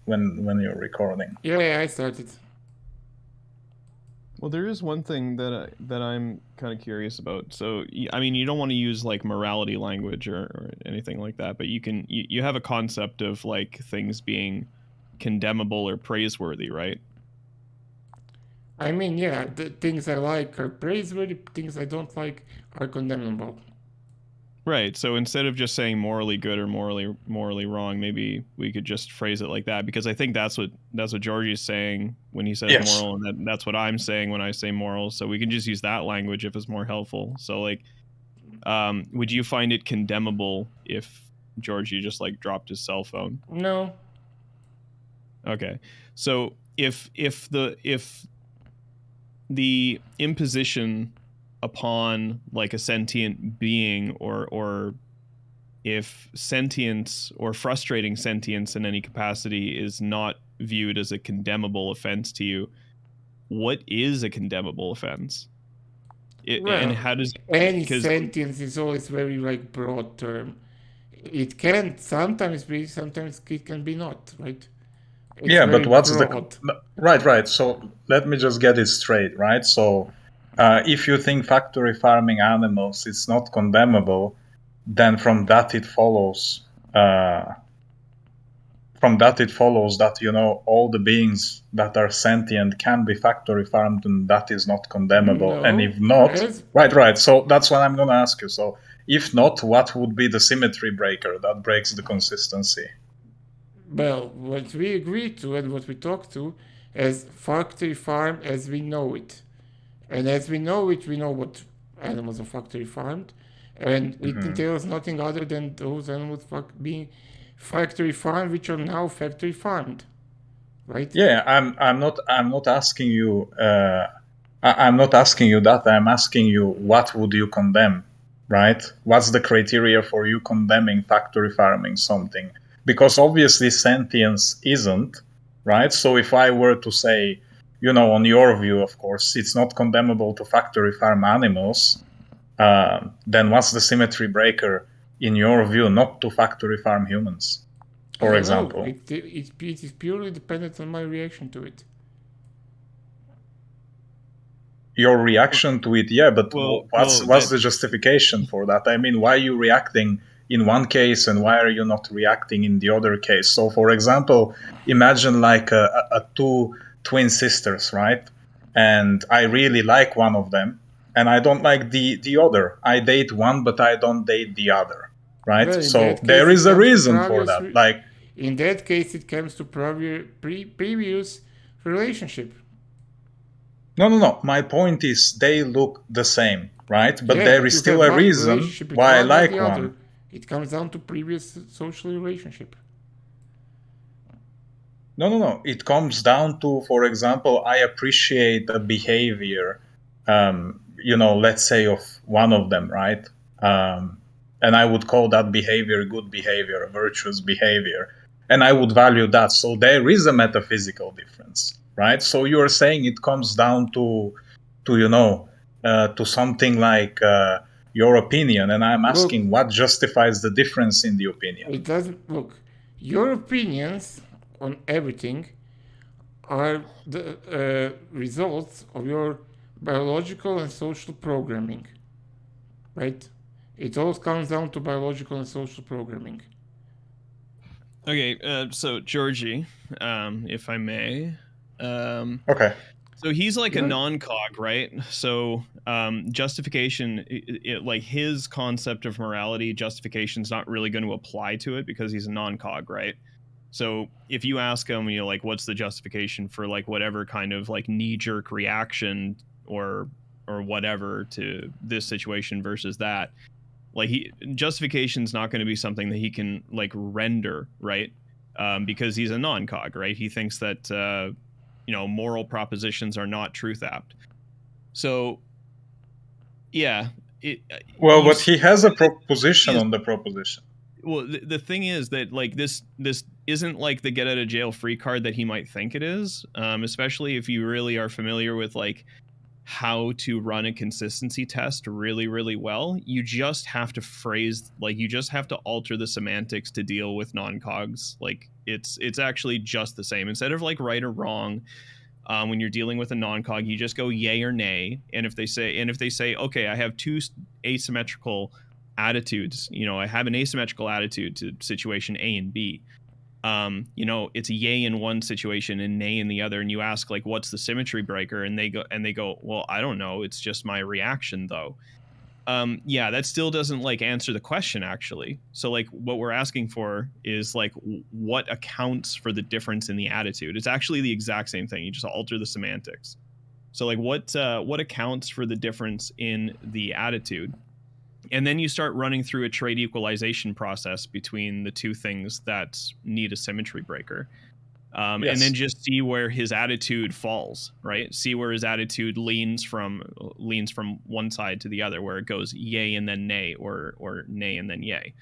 when you're recording. Yeah, I started. Well, there is one thing that I'm kind of curious about. So, I mean, you don't want to use like morality language or anything like that, but you have a concept of like things being condemnable or praiseworthy, right? I mean, yeah, the things I like are praiseworthy, things I don't like are condemnable. Right. So instead of just saying morally good or morally wrong, maybe we could just phrase it like that, because I think that's what Georgie's saying when he says Yes. moral, and that's what I'm saying when I say moral. So we can just use that language if it's more helpful. So like, would you find it condemnable if Georgie just like dropped his cell phone? No. Okay. So if the imposition upon like a sentient being, or if sentience or frustrating sentience in any capacity is not viewed as a condemnable offense to you, what is a condemnable offense? And Well, how does, any because sentence is always very like broad term. It can sometimes be, sometimes it can be not, right? It's Yeah, but very what's the broad. right? So let me just get it straight, right? So if you think factory farming animals is not condemnable, then from that it follows. From that it follows that all the beings that are sentient can be factory farmed, and that is not condemnable. And No, if not, as right. So that's what I'm going to ask you. So if not, what would be the symmetry breaker that breaks the consistency? well, what we agreed to and what we talked to as factory farm as we know it. And as we know it, we know what animals are factory farmed. And it Mhm. entails nothing other than those animals being factory farmed, which are now factory farmed, right? Yeah, I'm not asking you. I'm not asking you that. I'm asking you what would you condemn, right? What's the criteria for you condemning factory farming something? Because obviously sentience isn't, right? So if I were to say, on your view, of course, it's not condemnable to factory farm animals, then what's the symmetry breaker in your view not to factory farm humans, I for don't know. example? It is purely dependent on my reaction to it. Your reaction to it, yeah, but what's that the justification for that? I mean, why are you reacting in one case and why are you not reacting in the other case? So for example, imagine like a two twin sisters, right? And I really like one of them and I don't like the other. I date one but I don't date the other, right? Well, in So that there case, it is a comes to reason for previous. that. Like, In that case, it comes to previous relationship. no. My point is they look the same, right? But Yeah, there but is you still have a not reason relationship with why I one or the like other. one. It comes down to previous social relationship. No. It comes down to, for example, I appreciate the behavior, let's say of one of them, right? And I would call that behavior good behavior, virtuous behavior. And I would value that. So there is a metaphysical difference, right? So you're saying it comes down to something like your opinion. And I'm Look, asking what justifies the difference in the opinion? it doesn't look. Your opinions on everything are the results of your biological and social programming, right? It all comes down to biological and social programming. Okay, so Georgie, if I may, Okay. so he's like a You're non-cog, right? So justification, like his concept of morality, justification is not really going to apply to it because he's a non-cog, right? So if you ask him, like, what's the justification for like whatever kind of like knee-jerk reaction or whatever to this situation versus that, like justification is not going to be something that he can like render, right? Because he's a non-cog, right? He thinks that moral propositions are not truth apt. So yeah, it Well, you but he has a proposition is on the proposition. well, the thing is that like this isn't like the get out of jail free card that he might think it is, especially if you really are familiar with like how to run a consistency test really, really well. You just have to phrase, like, you just have to alter the semantics to deal with non-cogs, like It's actually just the same. Instead of like right or wrong, when you're dealing with a non-cog, you just go yay or nay. And if they say, okay, I have two asymmetrical attitudes, I have an asymmetrical attitude to situation A and B. It's a yay in one situation and nay in the other, and you ask like, what's the symmetry breaker? And they go, well, I don't know. It's just my reaction though. That still doesn't like answer the question actually. So like what we're asking for is like what accounts for the difference in the attitude. It's actually the exact same thing. You just alter the semantics. So like what accounts for the difference in the attitude? And then you start running through a trait equalization process between the two things that need a symmetry breaker. Yes. And then just see where his attitude falls, right? See where his attitude leans from one side to the other, where it goes yay and then nay, or nay and then yay.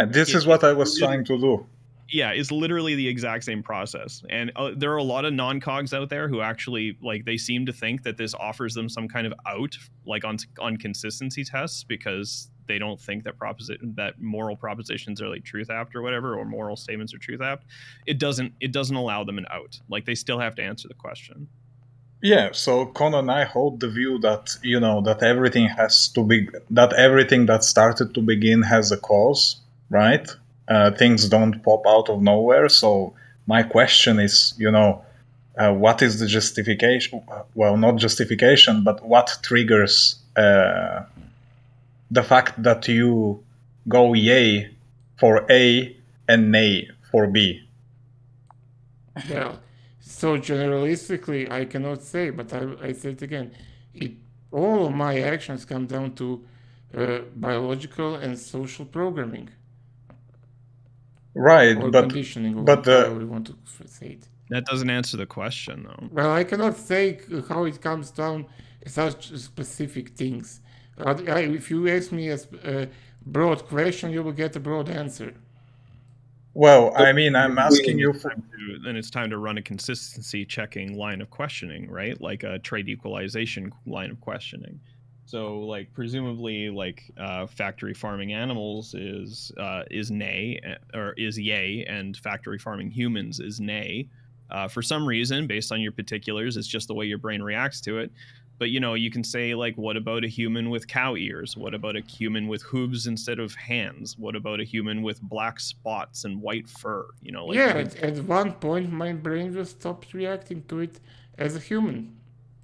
This is what I was trying to do. Yeah, it's literally the exact same process. And there are a lot of non-cogs out there who actually like they seem to think that this offers them some kind of out, like on consistency tests, because they don't think that moral propositions are like truth apt or whatever, or moral statements are truth apt. It doesn't allow them an out. Like they still have to answer the question. Yeah, so Connann, I hold the view that that everything that started to begin has a cause, right? Things don't pop out of nowhere. So my question is, what is the justification? Well, not justification, but what triggers the fact that you go yay for A and nay for B? Yeah. So generalistically, I cannot say, but I say it again. All of my actions come down to biological and social programming. Right, or but conditioning, or but however you want to say it. That doesn't answer the question, though. Well, I cannot say how it comes down such specific things. If you ask me a broad question, you will get a broad answer. Well, I mean, I'm asking you for... Then it's time to run a consistency checking line of questioning, right? Like a trait equalization line of questioning. So, like, presumably, like, factory farming animals is nay, or is yay, and factory farming humans is nay. For some reason, based on your particulars, it's just the way your brain reacts to it. But, you can say, like, what about a human with cow ears? What about a human with hooves instead of hands? What about a human with black spots and white fur? Like, at one point, my brain just stopped reacting to it as a human.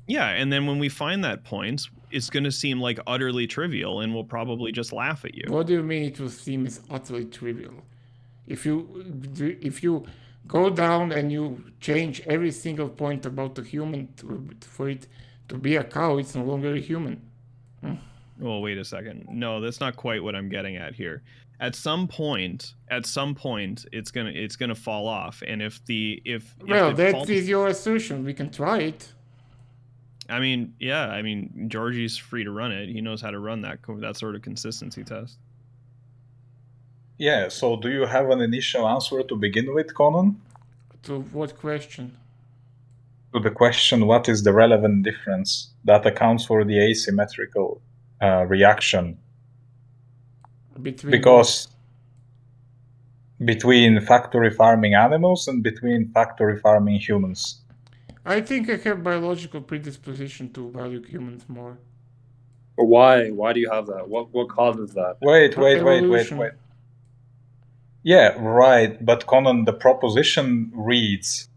Yeah, and then when we find that point, it's going to seem like utterly trivial, and we'll probably just laugh at you. What do you mean it will seem as utterly trivial? If you go down and you change every single point about the human for it to be a cow, it's no longer a human. Well, wait a second. No, that's not quite what I'm getting at here. At some point, it's gonna fall off, and that is your assertion. We can try it. I mean, Georgie's free to run it. He knows how to run that sort of consistency test. Yeah, so do you have an initial answer to begin with, Connann? To what question? To the question, what is the relevant difference that accounts for the asymmetrical reaction? Between factory farming animals and between factory farming humans. I think I have biological predisposition to value humans more. But why? Why do you have that? What causes that? Wait. Yeah, right. But Connann, the proposition reads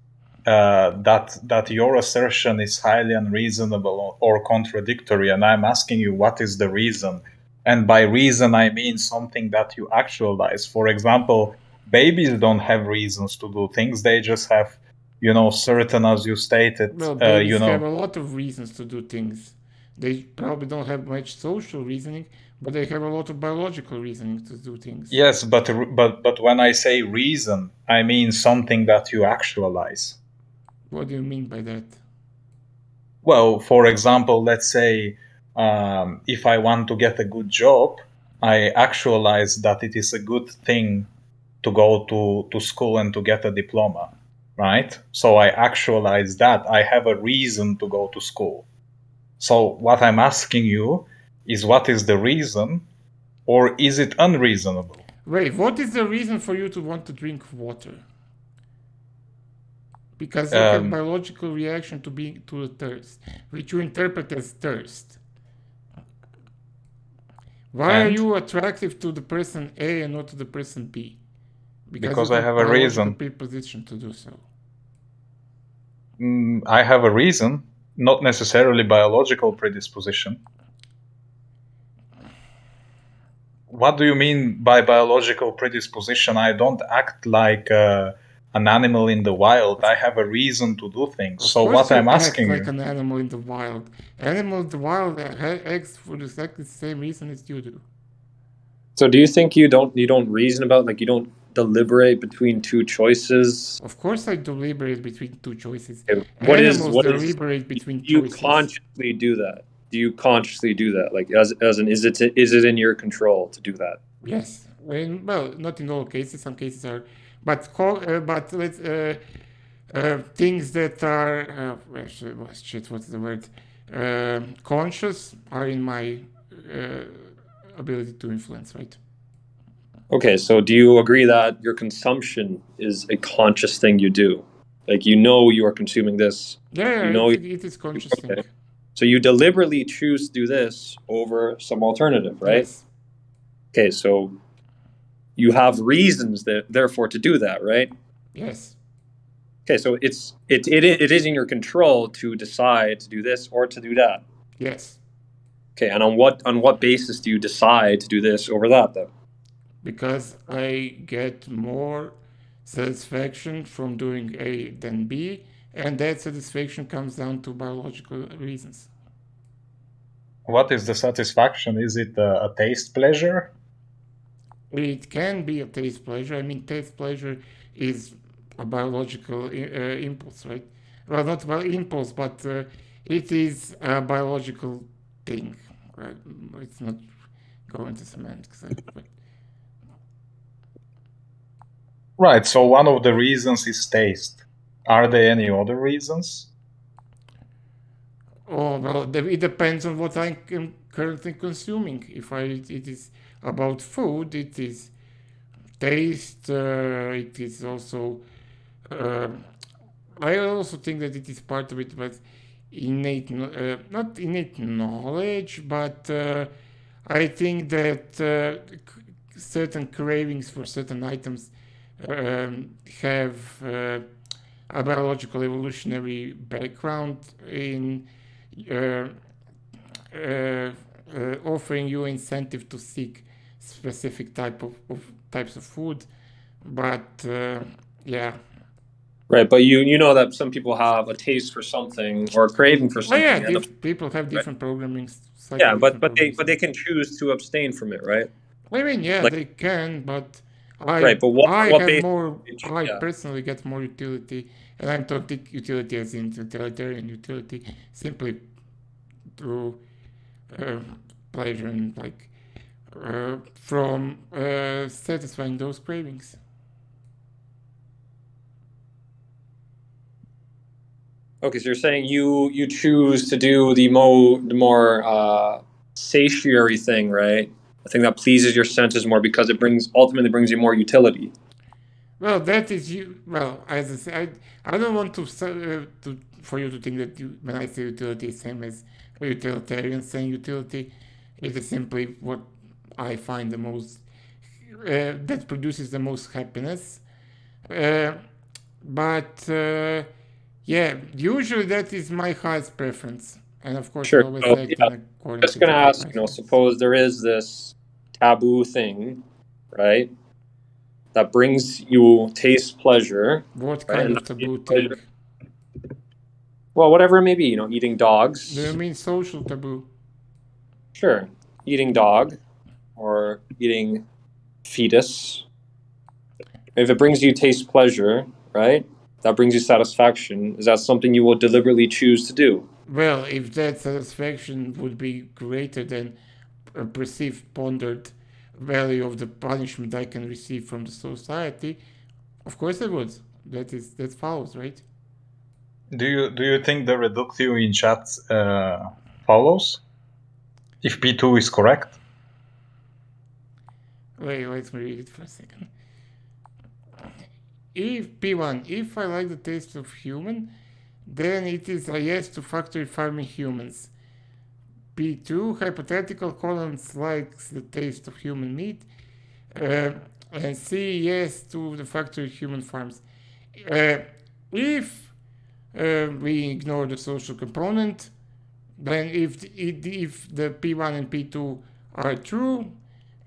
that your assertion is highly unreasonable or contradictory, and I'm asking you what is the reason. And by reason, I mean something that you actualize. For example, babies don't have reasons to do things; they just have, certain, as you stated. Well, babies have a lot of reasons to do things. They probably don't have much social reasoning, but they have a lot of biological reasoning to do things. Yes, but when I say reason, I mean something that you actualize. What do you mean by that? Well, for example, let's say if I want to get a good job, I actualize that it is a good thing to go to school and to get a diploma, right? So I actualize that. I have a reason to go to school. So what I'm asking you is, what is the reason, or is it unreasonable? Wait, what is the reason for you to want to drink water? because you have biological reaction to the thirst, which you interpret as thirst. Why are you attractive to the person A and not to the person B? Because I have a reason. Preposition to do so. I have a reason, not necessarily biological predisposition. What do you mean by biological predisposition? I don't act like an animal in the wild. I have a reason to do things. So what I'm asking you... Act like an animal in the wild. Animal in the wild acts for exactly the same reason as you do. So do you think you don't reason about, like, you don't deliberate between two choices? Of course I deliberate between two choices. Okay, Animals deliberate between choices. Do you consciously do that? Do you consciously do that? Like, as an, is it in your control to do that? Yes. Well, not in all cases. Some cases are, but let's things that are what's the word? Conscious are in my ability to influence, right? Okay, so do you agree that your consumption is a conscious thing you do? Like, you are consuming this. Yeah, it is conscious thing. So you deliberately choose to do this over some alternative, right? Yes. Okay, so you have reasons therefore to do that, right? Yes. Okay, so it is in your control to decide to do this or to do that. Yes. Okay, and on what basis do you decide to do this over that, though? Because I get more satisfaction from doing A than B, and that satisfaction comes down to biological reasons. What is the satisfaction? Is it a taste pleasure? It can be a taste pleasure. I mean, taste pleasure is a biological impulse, right? Well, not about impulse, but it is a biological thing. Right? It's not going to semantics. Right, so one of the reasons is taste. Are there any other reasons? Oh, well, it depends on what I'm currently consuming. If it is about food, it is taste. It is also. I also think that it is part of it, but not innate knowledge, but I think that certain cravings for certain items have a biological evolutionary background in offering you incentive to seek specific types of food, but yeah. Right, but you know that some people have a taste for something or a craving for something. Oh yeah, people have different programming. Yeah, but they can choose to abstain from it, right? I mean, yeah, they can, but I personally get more utility, and I'm talking utility as in utilitarian utility, simply through pleasure and from satisfying those cravings. Okay, so you're saying you choose to do the more satiary thing, right? The thing that pleases your senses more because it ultimately brings you more utility. Well, that is you. Well, as I said, I don't want for you to think that when I say utility, is same as a utilitarian saying utility. It is simply what I find the most that produces the most happiness. But yeah, usually that is my highest preference, and of course, sure. I always act according to. Just gonna ask, suppose there is this taboo thing, right? That brings you taste pleasure. What kind of taboo thing? Well, whatever it may be, eating dogs. Do you mean social taboo? Sure. Eating dog or eating fetus. If it brings you taste pleasure, right? That brings you satisfaction. Is that something you will deliberately choose to do? Well, if that satisfaction would be greater than a perceived pondered value of the punishment I can receive from the society, of course I would. That follows, right? Do you think the reductio in chat follows? If P2 is correct? Wait, let me read it for a second. if P1, if I like the taste of human, then it is a yes to factory farming humans. P2, hypothetical Collins likes the taste of human meat. And C, yes to the factory human farms. If we ignore the social component, then if the P1 and P2 are true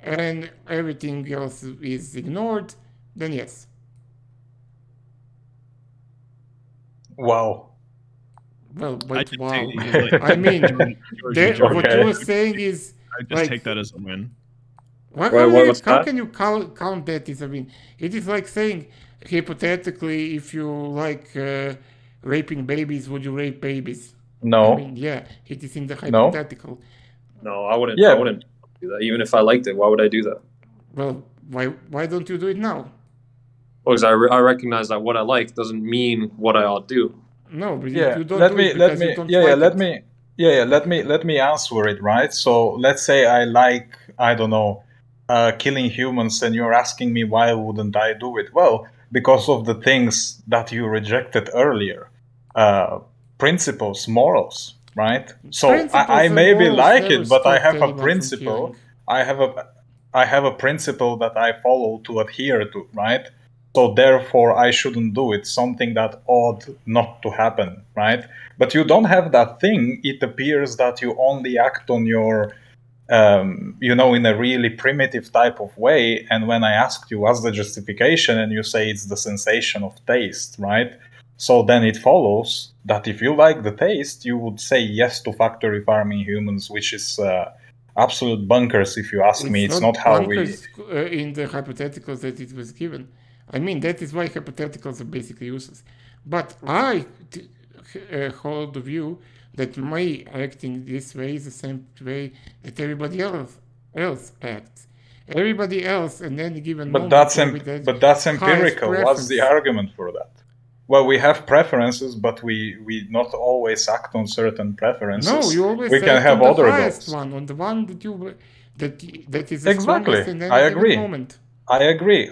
and everything else is ignored, then yes. Wow. Well, but just wow. I mean, what Okay. you were saying is I just like, take that as a win. What's how that? can you count that as a win? It is like saying, hypothetically, if you like raping babies, would you rape babies? I No. mean, yeah, it is in the No. hypothetical. No, I wouldn't. Yeah. I wouldn't do that. Even if I liked it, why would I do that? Well, why don't you do it now? Well, because I recognize that what I like doesn't mean what I ought to do. No, but Yeah. you don't Let do me. it Let because you me. don't Yeah. Yeah. like Let it. me. Yeah. Yeah. Let me answer it. Right. So let's say I like. I don't know. Killing humans, and you're asking me why wouldn't I do it? Well, because of the things that you rejected earlier, principles, morals, right? So I Principles and maybe morals like never it, but I stopped have a anyone from principle. killing. I have a principle that I follow to adhere to, right? So therefore, I shouldn't do it. Something that ought not to happen, right? But you don't have that thing. It appears that you only act on your in a really primitive type of way. And when I asked you what's the justification, and you say it's the sensation of taste, right? So then it follows that if you like the taste, you would say yes to factory farming humans, which is absolute bunkers, if you ask me. It's not how we. Bunkers in the hypotheticals that it was given. I mean, that is why hypotheticals are basically useless. But I hold the view that my acting this way is the same way that everybody else acts. Everybody else in any given But moment that's probably has but that's highest empirical. What's the preference. argument for that? Well, we have preferences, but we not always act on certain preferences. No, you always We can act have on the other highest goals. one, on the one that is the strongest Exactly. in I any given agree. moment. I agree.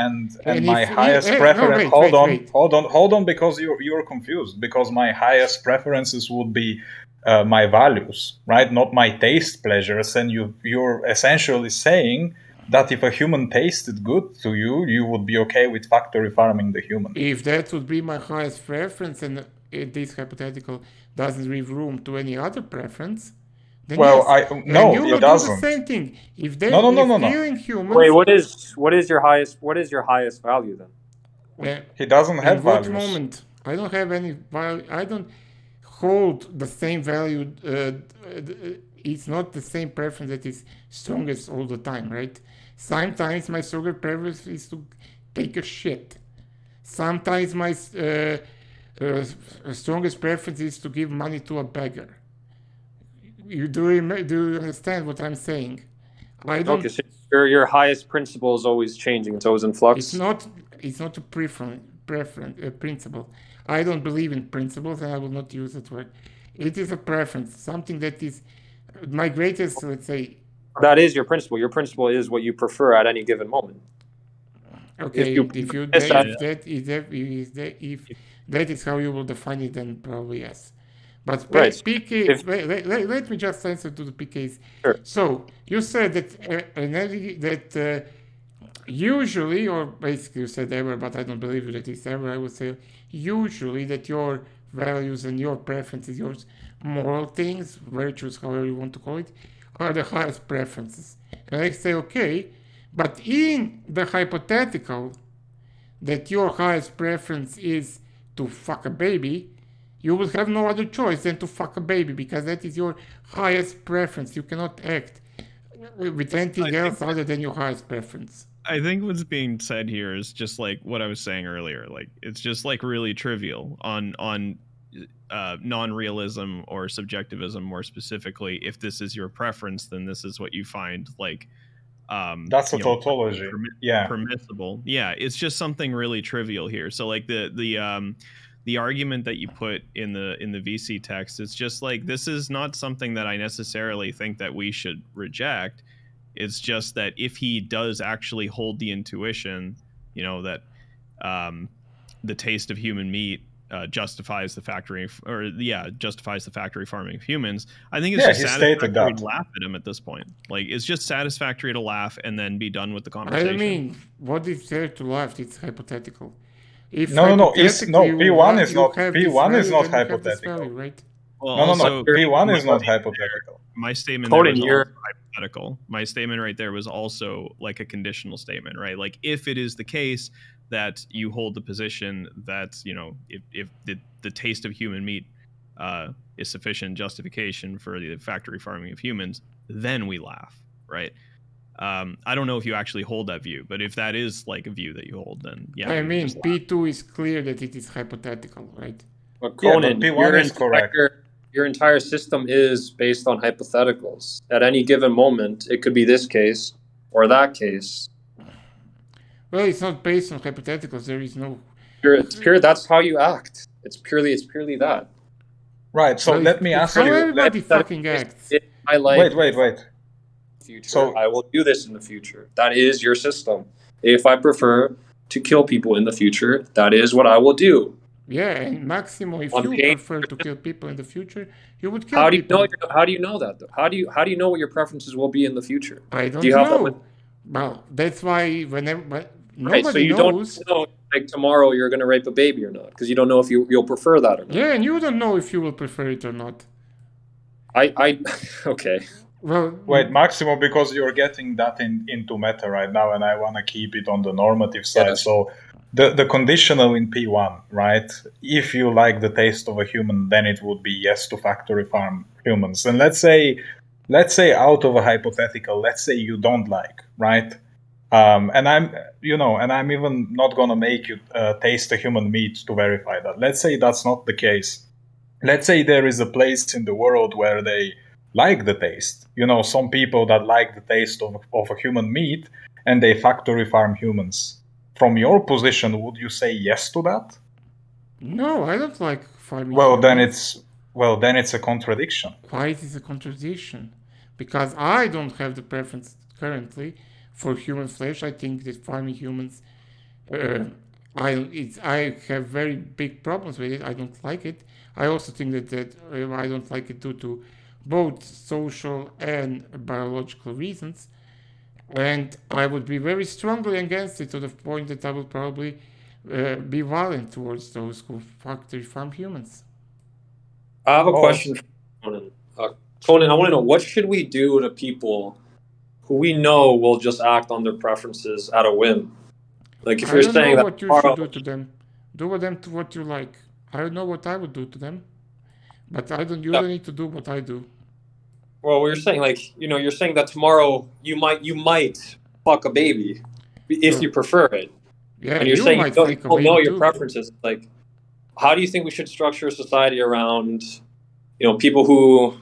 And And my if highest no, preference. Hold on, because you're confused. Because my highest preferences would be my values, right? Not my taste pleasures. And you're essentially saying that if a human tasted good to you, you would be okay with factory farming the human. If that would be my highest preference, and this hypothetical doesn't leave room to any other preference, then Well, yes. And you it would do the doesn't. same thing. If No. killing Wait, humans, what is your highest value then? He doesn't in have what values. moment? I don't have any value. I don't hold the same value. It's not the same preference that is strongest all the time, right? Sometimes my stronger preference is to take a shit. Sometimes my strongest preference is to give money to a beggar. Do you understand what I'm saying? I don't. Okay, so your highest principle is always changing. It's always in It's flux. not. It's not a principle. I don't believe in principles, and I will not use that word. It is a preference, something that is my greatest, let's say. That is your principle. Your principle is what you prefer at any given moment. Okay, Yes, if that is how you will define it, then probably yes. But right. PK, let me just answer to the PKs. Sure. So you said that usually, or basically you said ever, but I don't believe that it's ever. I would say usually that your values and your preferences, your moral things, virtues, however you want to call it, are the highest preferences. And I say okay, but in the hypothetical that your highest preference is to fuck a baby, you will have no other choice than to fuck a baby because that is your highest preference. You cannot act with anything else other than your highest preference. I think what's being said here is just like what I was saying earlier. Like it's just like really trivial on non-realism or subjectivism more specifically. If this is your preference, then this is what you find like that's a tautology. Permissible. Yeah, it's just something really trivial here. So like the argument that you put in the VC text, it's just like this is not something that I necessarily think that we should reject. It's just that if he does actually hold the intuition, that the taste of human meat justifies the factory farming of humans. I think it's just satisfactory to laugh at him at this point. Like, it's just satisfactory to laugh and then be done with the conversation. I mean, what is there to laugh? It's hypothetical. If P1 is not hypothetical, right? Well, P1 is not hypothetical. My statement there was also hypothetical. My statement right there was also like a conditional statement, right? Like, if it is the case that you hold the position that, you know, if the taste of human meat is sufficient justification for the factory farming of humans, then we laugh, right? I don't know if you actually hold that view, but if that is like a view that you hold, then yeah. I mean, P2 is clear that it is hypothetical, right? But Connann, P1 is correct. Your entire system is based on hypotheticals. At any given moment, it could be this case or that case. Well, it's not based on hypotheticals. There is no. It's pure. That's how you act. It's purely that. Right. So let me answer you. How everybody fucking acts. Wait. Future. So I will do this in the future. That is your system. If I prefer to kill people in the future, that is what I will do. Yeah, and Maximo, if you prefer to kill people in the future, you would kill people. How do you know that, though? How do you know what your preferences will be in the future? I don't know. Well, that's why whenever nobody knows. Don't know, like, tomorrow you're going to rape a baby or not, because you don't know if you'll prefer that or not. Yeah, and you don't know if you will prefer it or not. Okay. Well, wait, Maximo, because you're getting that into meta right now, and I want to keep it on the normative side. Yes. So the conditional in P1, right? If you like the taste of a human, then it would be yes to factory farm humans. And let's say out of a hypothetical, let's say you don't like, right? And I'm even not gonna make you taste a human meat to verify that. Let's say that's not the case. Let's say there is a place in the world where they like the taste. You know, some people that like the taste of a human meat, and they factory farm humans. From your position, would you say yes to that? No, I don't like farming. Then it's a contradiction. Why is it a contradiction? Because I don't have the preference currently for human flesh. I think that farming humans, I have very big problems with it. I don't like it. I also think that I don't like it due to both social and biological reasons. And I would be very strongly against it, to the point that I would probably be violent towards those who factory farm humans. I have a question for Connann. Connann, I want to know, what should we do to people who we know will just act on their preferences at a whim? Like, if you're saying that, what you should do to them. Do with them to what you like. I don't know what I would do to them, but you don't need to do what I do. Well, you're saying, like, you're saying that tomorrow you might fuck a baby if you prefer it. Yeah, and you're saying you don't know your preferences. Like, how do you think we should structure a society around, people who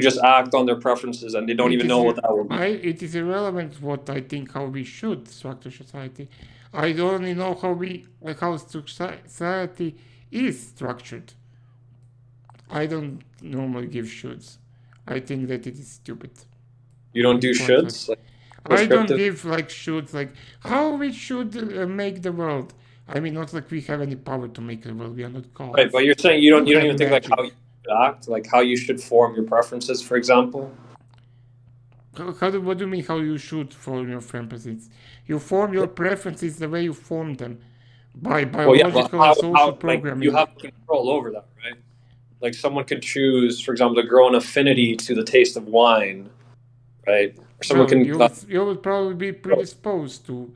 just act on their preferences and they don't even know what that will be? It is irrelevant what I think how we should structure society. I only know how society is structured. I don't normally give shoulds. I think that it is stupid. You don't do shoulds? I don't give shoulds, like how we should make the world. I mean, not like we have any power to make the world. We are not gods. Right, but you're saying you don't even think like how you should act, like how you should form your preferences, for example. What do you mean how you should form your preferences? You form your preferences the way you form them, by biological and social programming. You have control over that, right? Like, someone could choose, for example, to grow an affinity to the taste of wine, right? Or someone you would probably be predisposed to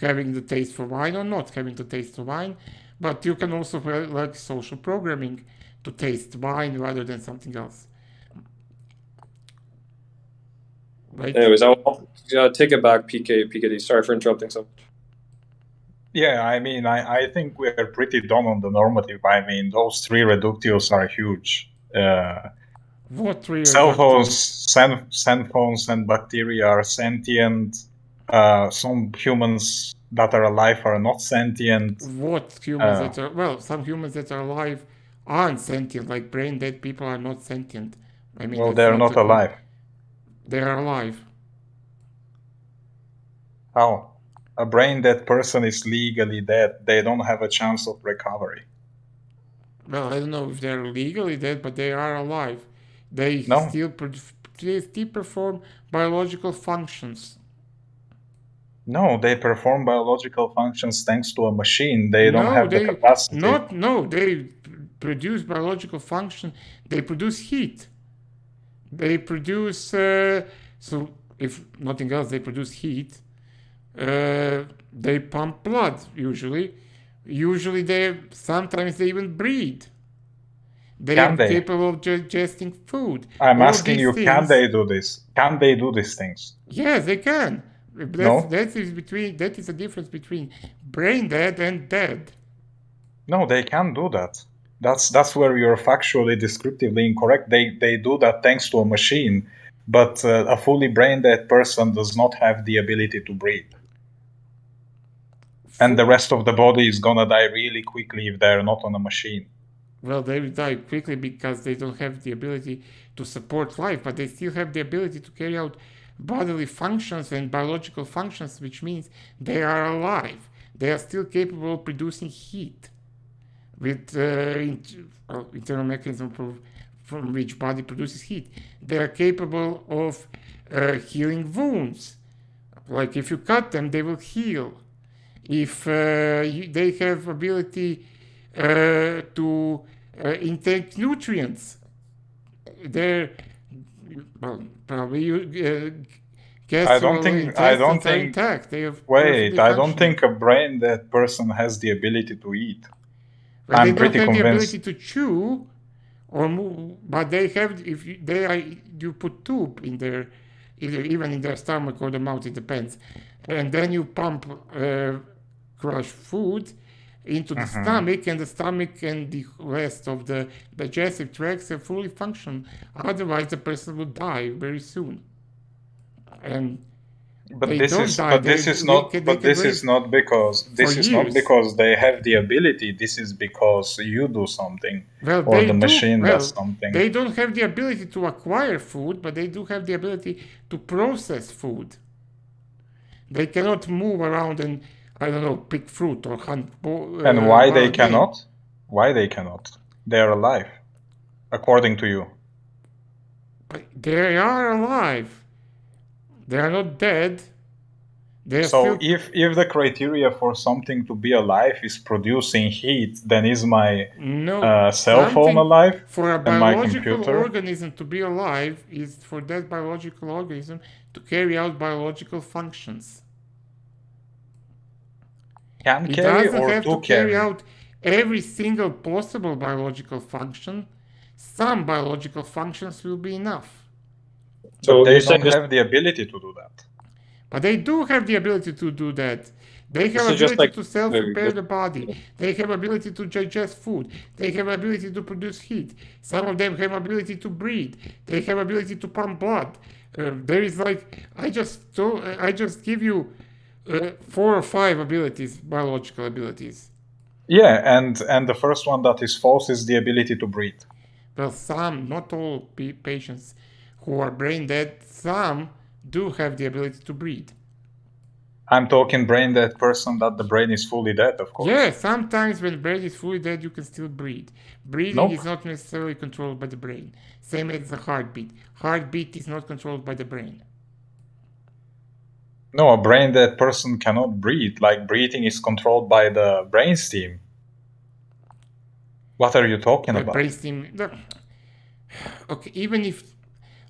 having the taste for wine or not having the taste of wine, but you can also like social programming to taste wine rather than something else. Right? Anyways, I'll take it back, PkD. Sorry for interrupting so much. Yeah, I mean, I think we're pretty done on the normative. I mean, those three reductios are huge. What three? Cell phones, and bacteria are sentient. Some humans that are alive are not sentient. What humans some humans that are alive aren't sentient. Like brain dead people are not sentient. I mean, well, they're not alive. They are alive. How? A brain dead person is legally dead. They don't have a chance of recovery. Well, I don't know if they're legally dead, but they are alive. They No. still perform biological functions. No, they perform biological functions thanks to a machine. They don't have the capacity. They produce biological function. They produce heat. They produce, so if nothing else, they produce heat. They pump blood, usually. Sometimes they even breathe. They Can are they? capable of digesting food. I'm All asking these you, things, can they do this? Can they do these things? Yes, they can. No? That is the difference between brain dead and dead. No, they can't do that. That's where you're factually descriptively incorrect. They do that thanks to a machine, but a fully brain dead person does not have the ability to breathe. And the rest of the body is gonna die really quickly if they're not on a machine. Well, they will die quickly because they don't have the ability to support life, but they still have the ability to carry out bodily functions and biological functions, which means they are alive. They are still capable of producing heat with internal mechanism from which body produces heat. They are capable of healing wounds. Like if you cut them, they will heal. If they have ability to intake nutrients, they're probably gastrointestines are intact. They have Wait, I don't think a brain dead person has the ability to eat. Well, I'm they pretty don't have convinced. the ability to chew or move, but they have. If you put tube in their, even in their stomach or the mouth, it depends, and then you pump crushed food into the stomach, and the stomach and the rest of the digestive tracts have fully function. Otherwise, the person will die very soon. And this is not because they have the ability. This is because you do something, or the machine does something. They don't have the ability to acquire food, but they do have the ability to process food. They cannot move around and, I don't know, pick fruit or hunt. And why they cannot? Why they cannot? They are alive, according to you. But they are alive. They are not dead. So if the criteria for something to be alive is producing heat, then is my cell phone alive? For a biological organism to be alive is for that biological organism to carry out biological functions. Can carry or have to carry out every single possible biological function. Some biological functions will be enough. So they don't have the ability to do that. But they do have the ability to do that. They have ability to self-repair the body. They have ability to digest food. They have ability to produce heat. Some of them have ability to breathe. They have ability to pump blood. There is I just give you 4 or 5 abilities, biological abilities. Yeah, and the first one that is false is the ability to breathe. Well, not all patients who are brain dead, some do have the ability to breathe. I'm talking brain dead person that the brain is fully dead, of course. Yeah, sometimes when the brain is fully dead, you can still breathe. Breathing is not necessarily controlled by the brain. Same as the heartbeat. Heartbeat is not controlled by the brain. No, a brain dead person cannot breathe. Like breathing is controlled by the brainstem. What are you talking about? Brainstem. Okay, even if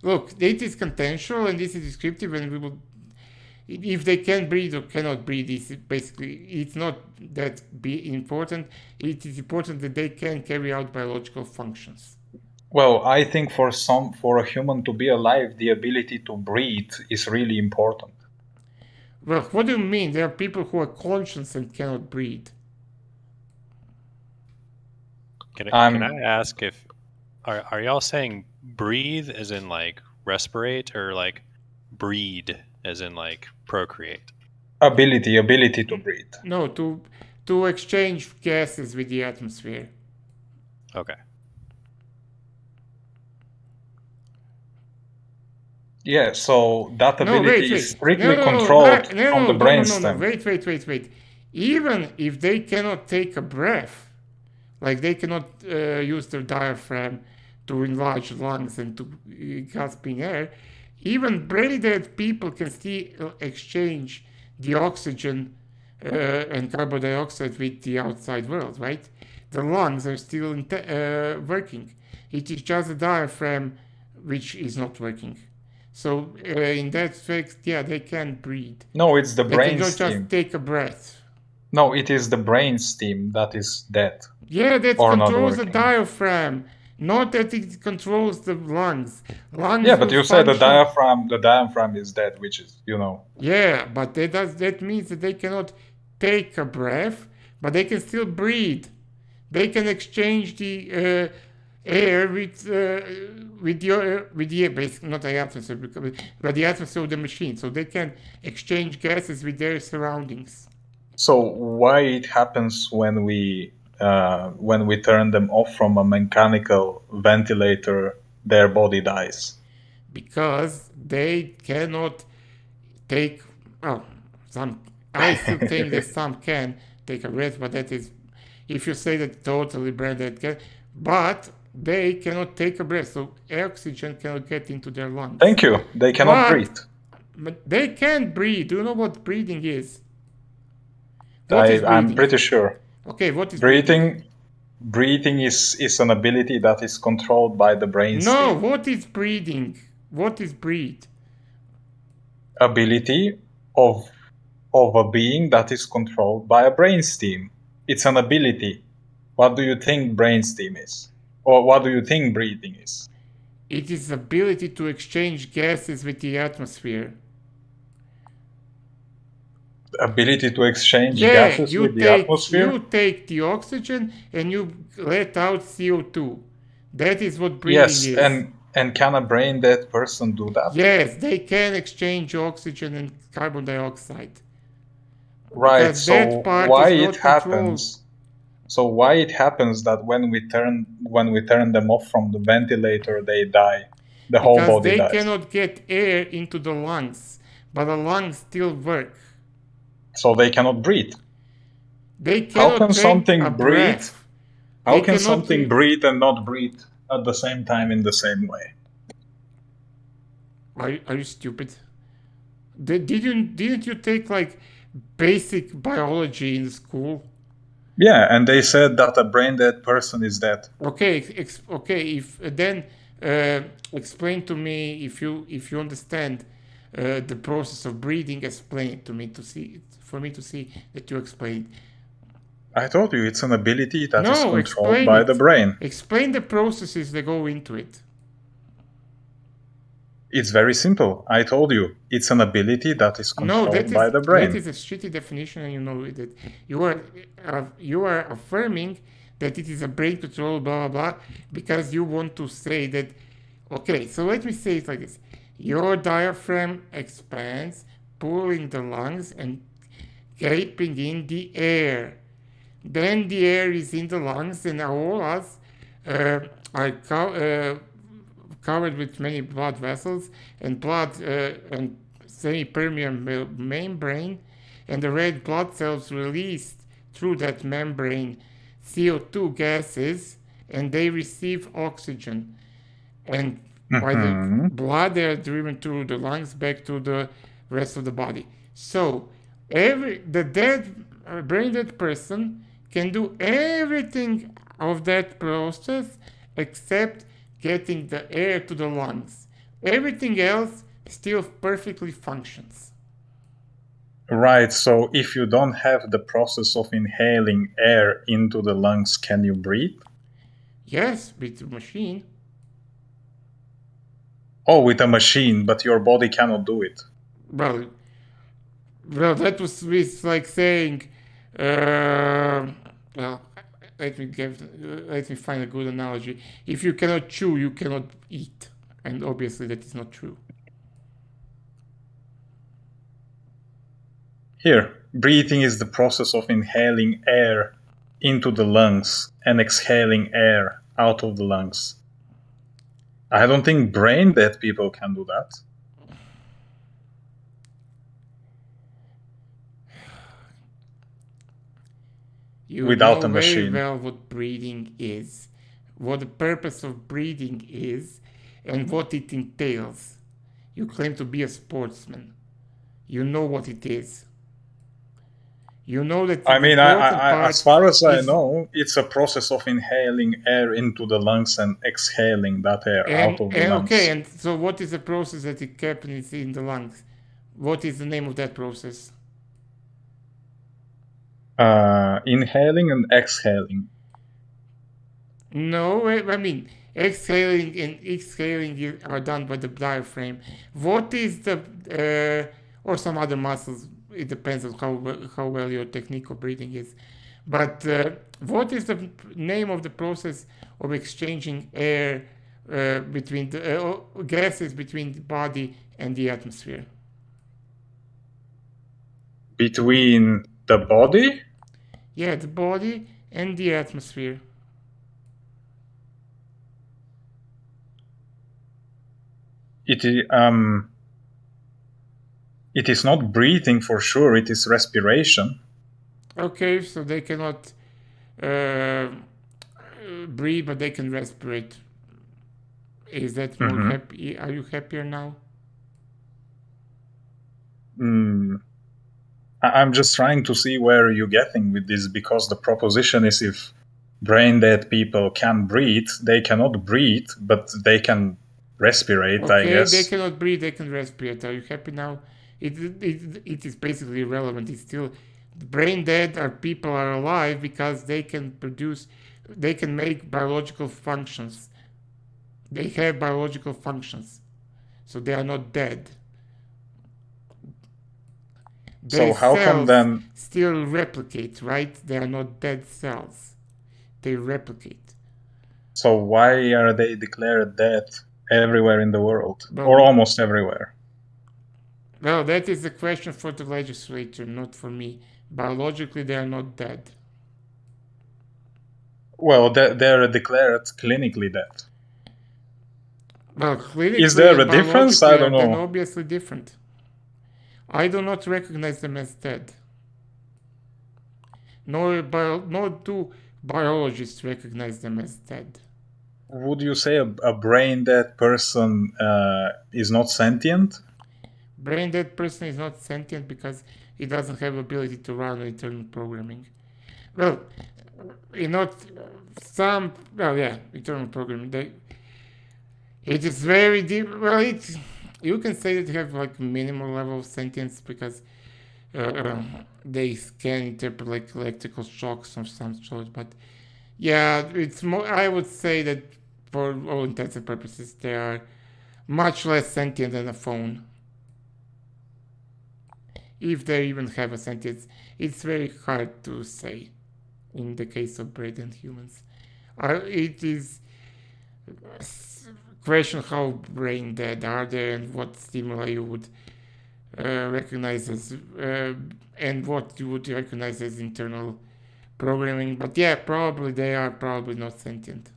look, it is contextual and this is descriptive, and we will. If they can breathe or cannot breathe, it's not that important. It is important that they can carry out biological functions. Well, I think for a human to be alive, the ability to breathe is really important. Well, what do you mean? There are people who are conscious and cannot breathe. Can I ask if are y'all saying breathe as in like respirate, or like breed as in like procreate? Ability to breathe. No, to exchange gases with the atmosphere. Okay. Yeah, so that No, ability wait. is strictly No, controlled from the brainstem. Wait. Even if they cannot take a breath, like they cannot use their diaphragm to enlarge lungs and to gasp in air, even brain dead people can still exchange the oxygen and carbon dioxide with the outside world, right? The lungs are still working. It is just the diaphragm which is not working. So in that fact, yeah, they can breathe. No, it's the They can just brainstem. take a breath. No, it is the brainstem that is dead. Yeah, that Or not controls the working. diaphragm, not that it controls the lungs. Lungs Yeah, but will you said the function. diaphragm is dead, which is, Yeah, but that means that they cannot take a breath, but they can still breathe. They can exchange the air with the air, basically not the atmosphere, but the atmosphere of the machine. So they can exchange gases with their surroundings. So why it happens when we turn them off from a mechanical ventilator, their body dies? Because they cannot take, well, I still think that some can take a breath, but that is, if you say that totally branded can, but they cannot take a breath, so oxygen cannot get into their lungs. Thank you. They cannot breathe. But they can breathe. Do you know what breathing is? What is breathing? I'm pretty sure. Okay, what is breathing? Breathing is an ability that is controlled by the brainstem. No, what is breathing? What is breathe? Ability of a being that is controlled by a brainstem. It's an ability. What do you think brainstem is? Or what do you think breathing is? It is ability to exchange gases with the atmosphere. Ability to exchange gases with the atmosphere? You take the oxygen and you let out CO2. That is what breathing is. Yes, and can a brain dead person do that? Yes, they can exchange oxygen and carbon dioxide. Right, Because so why it happens? So why it happens that when we turn them off from the ventilator, they die? The whole body dies. Because they cannot get air into the lungs, but the lungs still work. So they cannot breathe. They cannot How can something breathe? breath. How can something breathe and not breathe at the same time in the same way? Are you stupid? Didn't you take like basic biology in school? Yeah, and they said that a brain dead person is dead. Okay. If then explain to me if you understand the process of breathing. Explain it to me for me to see that you explain. I told you it's an ability that is controlled by the brain. Explain the processes that go into it. It's very simple. I told you it's an ability that is controlled by the brain. That is a shitty definition, and you know that you are affirming that it is a brain control, blah blah blah, because you want to say that. Okay, so let me say it like this: your diaphragm expands, pulling the lungs and gaping in the air. Then the air is in the lungs, and all us are covered with many blood vessels and blood and semi-permeable membrane, and the red blood cells released through that membrane CO2 gases, and they receive oxygen. And by the blood, they are driven through the lungs back to the rest of the body. So the brain dead person can do everything of that process except getting the air to the lungs. Everything else still perfectly functions. Right, so if you don't have the process of inhaling air into the lungs, can you breathe? Yes, with a machine. Oh, with a machine, but your body cannot do it. Well, that was like saying, well, let me find a good analogy. If you cannot chew, you cannot eat, and obviously that is not true. Here, breathing is the process of inhaling air into the lungs and exhaling air out of the lungs. I don't think brain dead people can do that. without know a machine. very well what breeding is, what the purpose of breeding is, and what it entails. You claim to be a sportsman. You know what it is. You know that I the mean, important part as far as I is- know, it's a process of inhaling air into the lungs and exhaling that air out of the lungs. Okay, and so what is the process that it happens in the lungs? What is the name of that process? Inhaling and exhaling. No, I mean, exhaling and exhaling are done by the diaphragm. What is the, or some other muscles, it depends on how well your technique of breathing is. But what is the name of the process of exchanging air between the gases between the body and the atmosphere? Between the body? Yeah, the body and the atmosphere. It is not breathing for sure, it is respiration. Okay, so they cannot breathe, but they can respirate. Is that more happy? Are you happier now? I'm just trying to see where you're getting with this, because the proposition is if brain dead people can breathe, they cannot breathe, but they can respirate, okay, I guess. They cannot breathe, they can respirate. Are you happy now? It is basically irrelevant. It's still brain dead are people are alive because they can produce, they can make biological functions. They have biological functions, so they are not dead. Their So how come then still replicate, right? They are not dead cells. They replicate. So why are they declared dead everywhere in the world, or almost everywhere? Well, that is a question for the legislature, not for me. Biologically, they are not dead. Well, they're declared clinically dead. Well, clinically is there a difference? I don't know. Then obviously different. I do not recognize them as dead. Nor do biologists recognize them as dead. Would you say a brain dead person is not sentient? Brain dead person is not sentient because he doesn't have ability to run internal programming. Well, internal programming. It is very deep. Well, you can say that you have like minimal level of sentience because they can interpret like electrical shocks of some sort. But yeah, it's more. I would say that for all intents and purposes, they are much less sentient than a phone. If they even have a sentience, it's very hard to say. In the case of brain and humans, it is question how brain dead are they and what stimuli you would recognize as and what you would recognize as internal programming. But yeah, probably they are probably not sentient.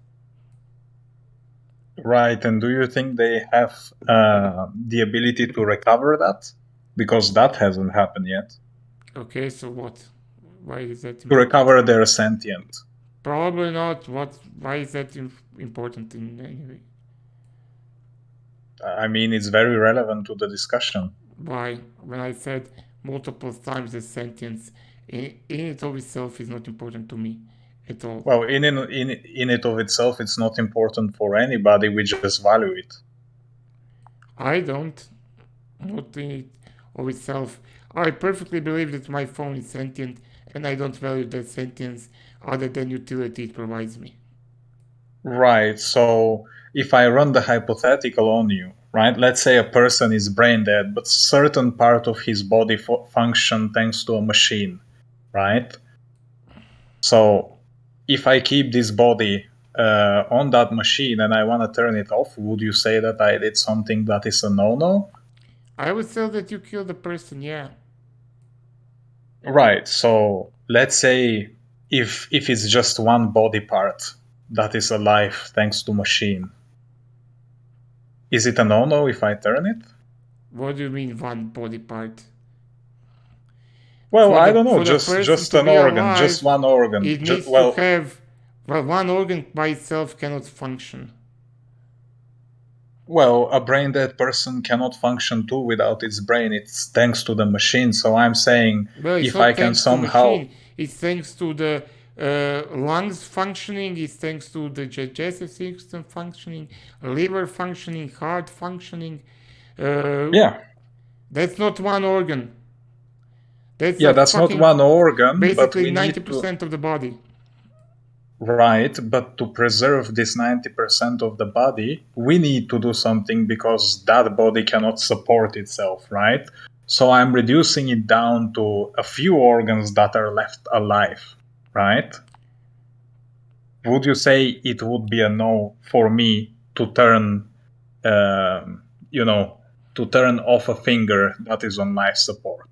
Right, and do you think they have the ability to recover that? Because that hasn't happened yet. Okay, so what? Why is that important? To recover their sentient. Probably not. Why is that important in any way? I mean, it's very relevant to the discussion. Why? When I said multiple times that sentience in it of itself is not important to me at all. Well, in it of itself, it's not important for anybody. We just value it. I don't. Not in it of itself. I perfectly believe that my phone is sentient, and I don't value that sentience other than utility it provides me. Right. So if I run the hypothetical on you, right? Let's say a person is brain dead, but certain part of his body function thanks to a machine, right? So if I keep this body on that machine and I want to turn it off, would you say that I did something that is a no-no? I would say that you killed the person, yeah. Right. So let's say if it's just one body part that is alive thanks to machine, is it a no-no if I turn it? What do you mean one body part? Well, I don't know, just an organ, just one organ. It needs to have, well, one organ by itself cannot function. Well, a brain-dead person cannot function too without its brain. It's thanks to the machine. So I'm saying, well, if I can somehow, it's thanks to the lungs functioning. It's thanks to the digestive system functioning, liver functioning, heart functioning. Yeah. That's not one organ. That's not one organ, basically but we 90% of the body. Right, but to preserve this 90% of the body, we need to do something because that body cannot support itself, right? So I'm reducing it down to a few organs that are left alive, right? Would you say it would be a no for me to turn, to turn off a finger that is on life support?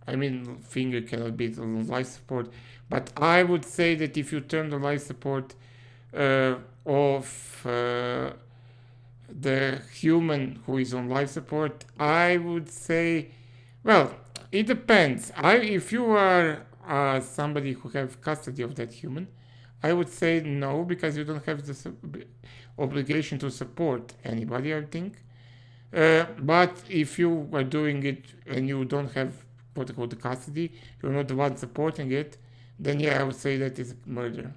I mean, finger cannot be on life support, but I would say that if you turn the life support of the human who is on life support, I would say, well, it depends. If you are somebody who have custody of that human, I would say no, because you don't have the obligation to support anybody, I think. But if you are doing it and you don't have what they call the custody, you're not the one supporting it, then yeah, I would say that is murder.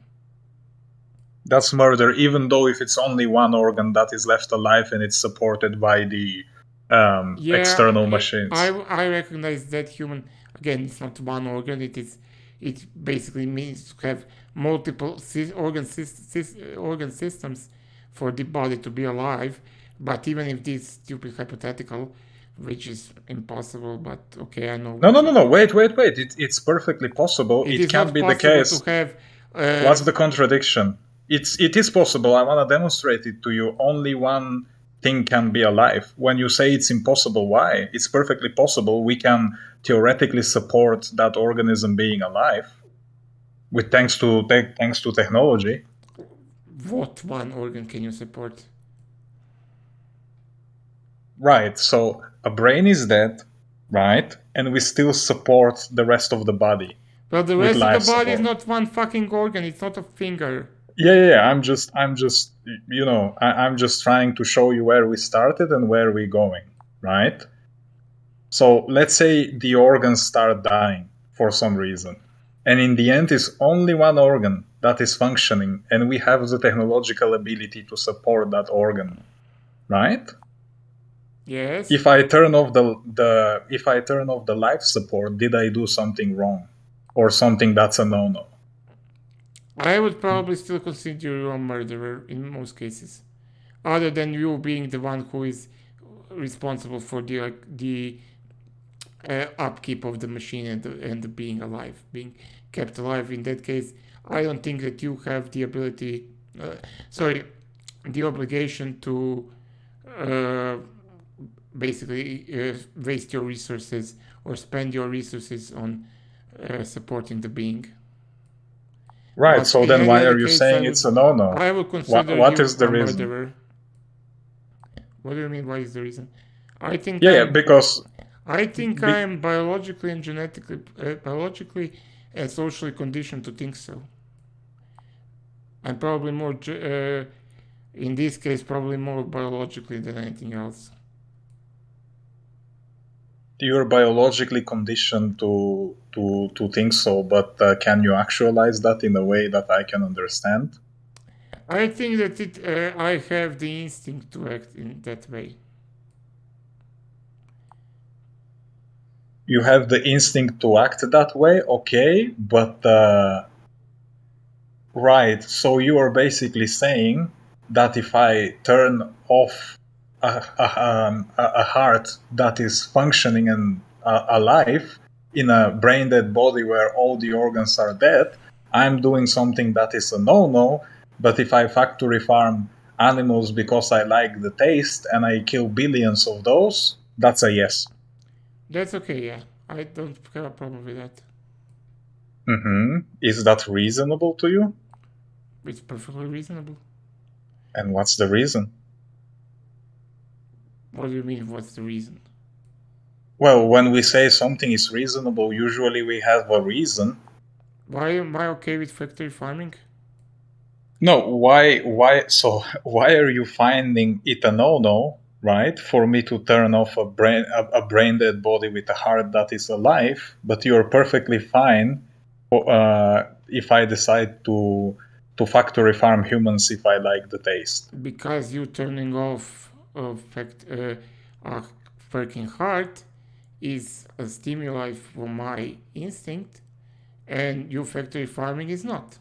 That's murder, even though if it's only one organ that is left alive and it's supported by the external machines. I recognize that human, again, it's not one organ, it basically means to have multiple organ systems for the body to be alive. But even if this is stupid hypothetical, which is impossible, but okay, I know. No, wait. It's perfectly possible. It can be the case. To have, what's the contradiction? It is possible. I want to demonstrate it to you. Only one thing can be alive. When you say it's impossible, why? It's perfectly possible. We can theoretically support that organism being alive with thanks to technology. What one organ can you support? Right, so a brain is dead, right? And we still support the rest of the body. Well, the rest of the body is not one fucking organ. It's not a finger. Yeah. I'm just, I'm just trying to show you where we started and where we're going, right? So let's say the organs start dying for some reason. And in the end, it's only one organ that is functioning, and we have the technological ability to support that organ, right? Yes. If I turn off the life support, did I do something wrong, or something that's a no-no? I would probably still consider you a murderer in most cases, other than you being the one who is responsible for the upkeep of the machine and the being alive, being kept alive. In that case, I don't think that you have the ability, the obligation to basically waste your resources or spend your resources on supporting the being. Right. But so then why are you saying it's a no-no? I would consider what you is the a reason? murderer. What do you mean? What is the reason? I think because I think I am biologically and genetically, biologically and socially conditioned to think so. I'm probably more, in this case, probably more biologically than anything else. You're biologically conditioned to think so, but can you actualize that in a way that I can understand? I think that I have the instinct to act in that way. You have the instinct to act that way, okay, but right, so you are basically saying that if I turn off a heart that is functioning and alive in a brain-dead body where all the organs are dead, I'm doing something that is a no-no. But if I factory farm animals because I like the taste and I kill billions of those, that's a yes. That's okay, yeah. I don't have a problem with that. Is that reasonable to you? It's perfectly reasonable. And what's the reason? What do you mean, what's the reason? Well, when we say something is reasonable, usually we have a reason. Why am I okay with factory farming? No, why? So why are you finding it a no-no, right? For me to turn off a brain dead body with a heart that is alive, but you're perfectly fine if I decide to factory farm humans if I like the taste. Because you turning off a working heart is a stimuli for my instinct, and you factory farming is not.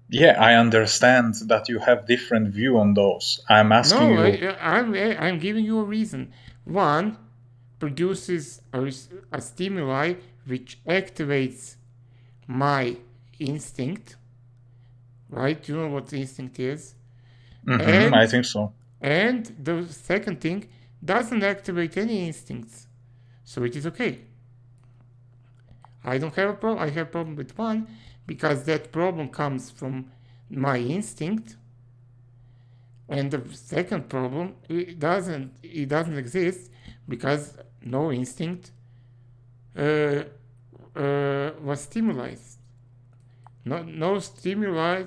Yeah, I understand that you have different view on those. I'm asking No, you. I'm giving you a reason. One produces a stimuli which activates my instinct, right? You know what instinct is. Mm-hmm, I think so. And the second thing doesn't activate any instincts, so it is okay. I don't have a problem. I have a problem with one because that problem comes from my instinct, and the second problem it doesn't exist because no instinct was stimulated. No stimuli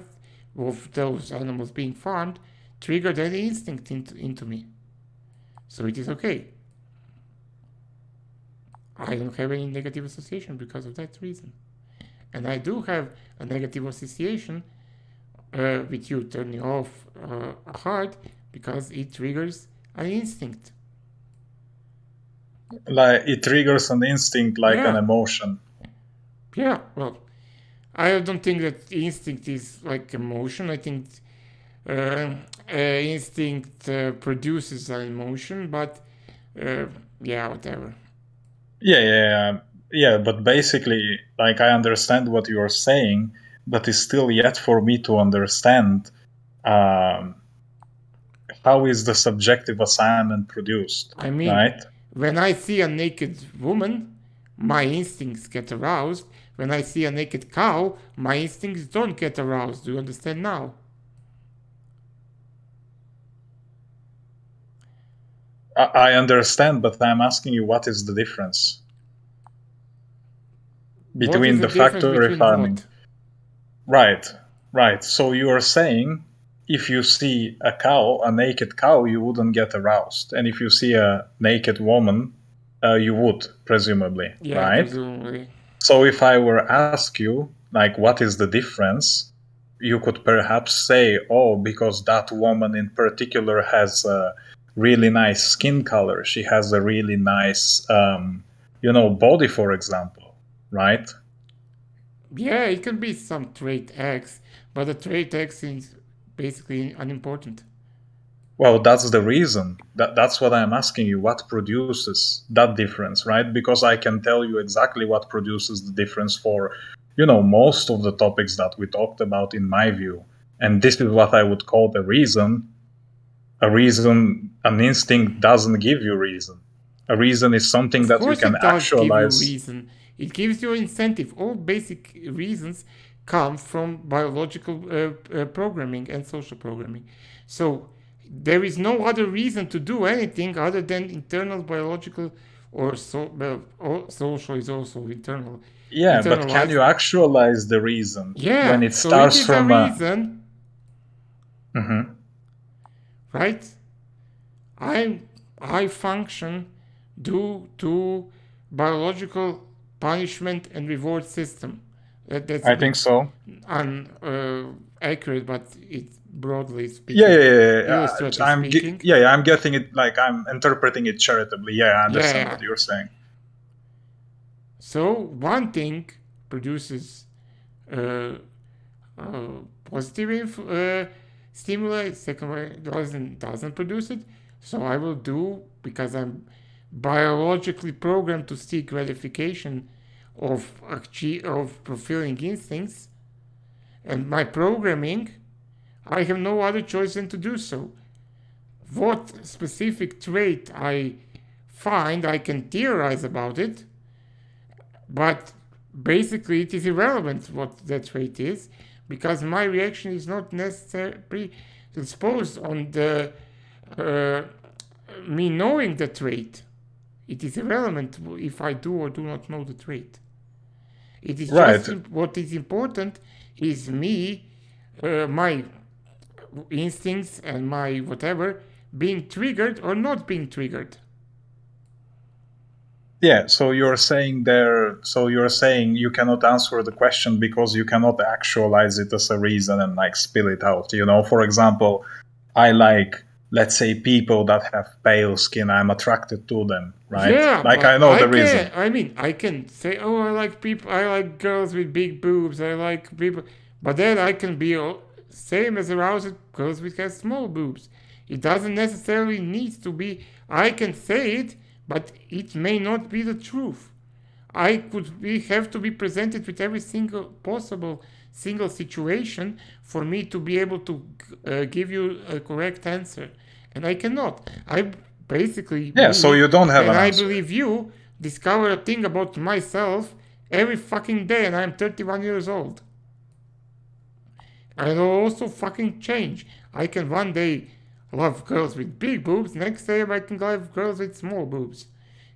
of those animals being farmed triggered any instinct into me. So it is okay. I don't have any negative association because of that reason. And I do have a negative association with you turning off a heart because it triggers an instinct. Like it triggers an instinct like an emotion. Yeah, well, I don't think that instinct is like emotion. I think instinct produces an emotion, but yeah, whatever. Yeah, but basically, like I understand what you're saying, but it's still yet for me to understand how is the subjective assignment produced. I mean, right? When I see a naked woman, my instincts get aroused. When I see a naked cow, my instincts don't get aroused. Do you understand now? I understand, but I'm asking you what is the difference between the factory farming? Right. So you are saying if you see a cow, a naked cow, you wouldn't get aroused, and if you see a naked woman, you would, presumably, Yeah, right? presumably. So if I were ask you, like, what is the difference, you could perhaps say, oh, because that woman in particular has a really nice skin color. She has a really nice, body, for example, right? Yeah, it can be some trait X, but the trait X is basically unimportant. Well, that's the reason. That's what I'm asking you. What produces that difference, right? Because I can tell you exactly what produces the difference for, most of the topics that we talked about, in my view. And this is what I would call the reason. An instinct doesn't give you reason. A reason is something Of that you course, can it does give you actualize. reason. It gives you incentive. All basic reasons come from biological programming and social programming. So there is no other reason to do anything other than internal biological or social is also internal. Yeah, but can you actualize the reason when Yeah, it so it starts is from a reason, right? I function due to biological punishment and reward system. That's I think so. Accurate, but it's broadly speaking. Illustrative speaking. I'm getting it, like I'm interpreting it charitably. Yeah, I understand what you're saying. So one thing produces positive stimuli, second one doesn't produce it. So I will do, because I'm biologically programmed to seek gratification of fulfilling instincts, and my programming, I have no other choice than to do so. What specific trait I find, I can theorize about it, but basically it is irrelevant what that trait is, because my reaction is not necessarily exposed on the me knowing the trait. It is irrelevant if I do or do not know the trait. It is Right. just what is important is me, my instincts and my whatever being triggered or not being triggered. Yeah, so you're saying you cannot answer the question because you cannot actualize it as a reason and like spill it out. For example, I like, let's say, people that have pale skin. I'm attracted to them, right? Yeah, like I know the reason. I can say, oh, I like girls with big boobs. I like people, but then I can be same as aroused girls with small boobs. It doesn't necessarily need to be. I can say it, but it may not be the truth. Have to be presented with every single possible single situation for me to be able to give you a correct answer, and I cannot. I basically so you don't have and an I answer. believe you discover a thing about myself every fucking day, and I'm 31 years old. I will also fucking change. I can one day love girls with big boobs, next day I can love girls with small boobs.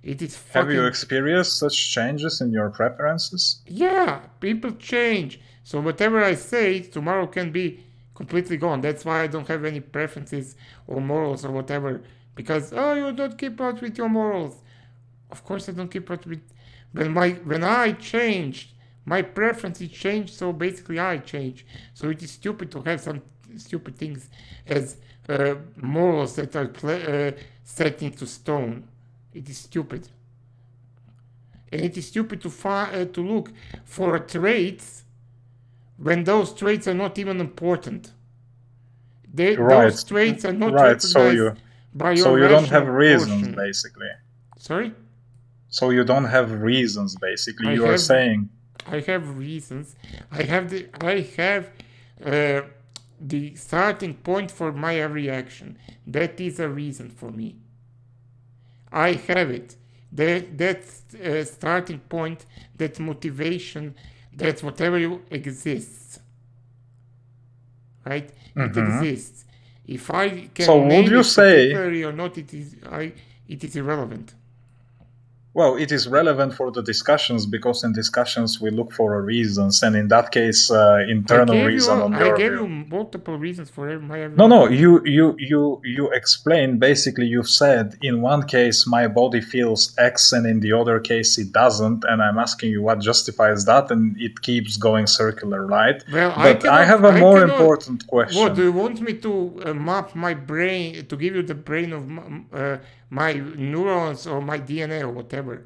It is fucking... Have you experienced such changes in your preferences? Yeah, people change. So whatever I say tomorrow can be completely gone. That's why I don't have any preferences or morals or whatever. Because, oh, you don't keep out with your morals. Of course I don't keep out with... When I changed, my preferences changed, so basically I change. So it is stupid to have some stupid things as morals that are set into stone. It is stupid. And it is stupid to look for traits when those traits are not even important. Those traits are not recognized by your So you don't have rational reasons, portion. basically. Sorry? So you don't have reasons, basically. You are saying... I have reasons. I have the starting point for my every action. That is a reason for me. I have it. That starting point, that motivation, that whatever exists, right? It exists. If I can name it particularly or not, it is irrelevant. Well, it is relevant for the discussions because in discussions we look for reasons, and in that case, internal reason on your I gave view. you multiple reasons for my every No. You explained. Basically, you've said in one case my body feels X, and in the other case it doesn't. And I'm asking you what justifies that, and it keeps going circular, right? Well, but I have a more important question. What do you want me to map my brain to give you the brain of my neurons or my DNA or whatever?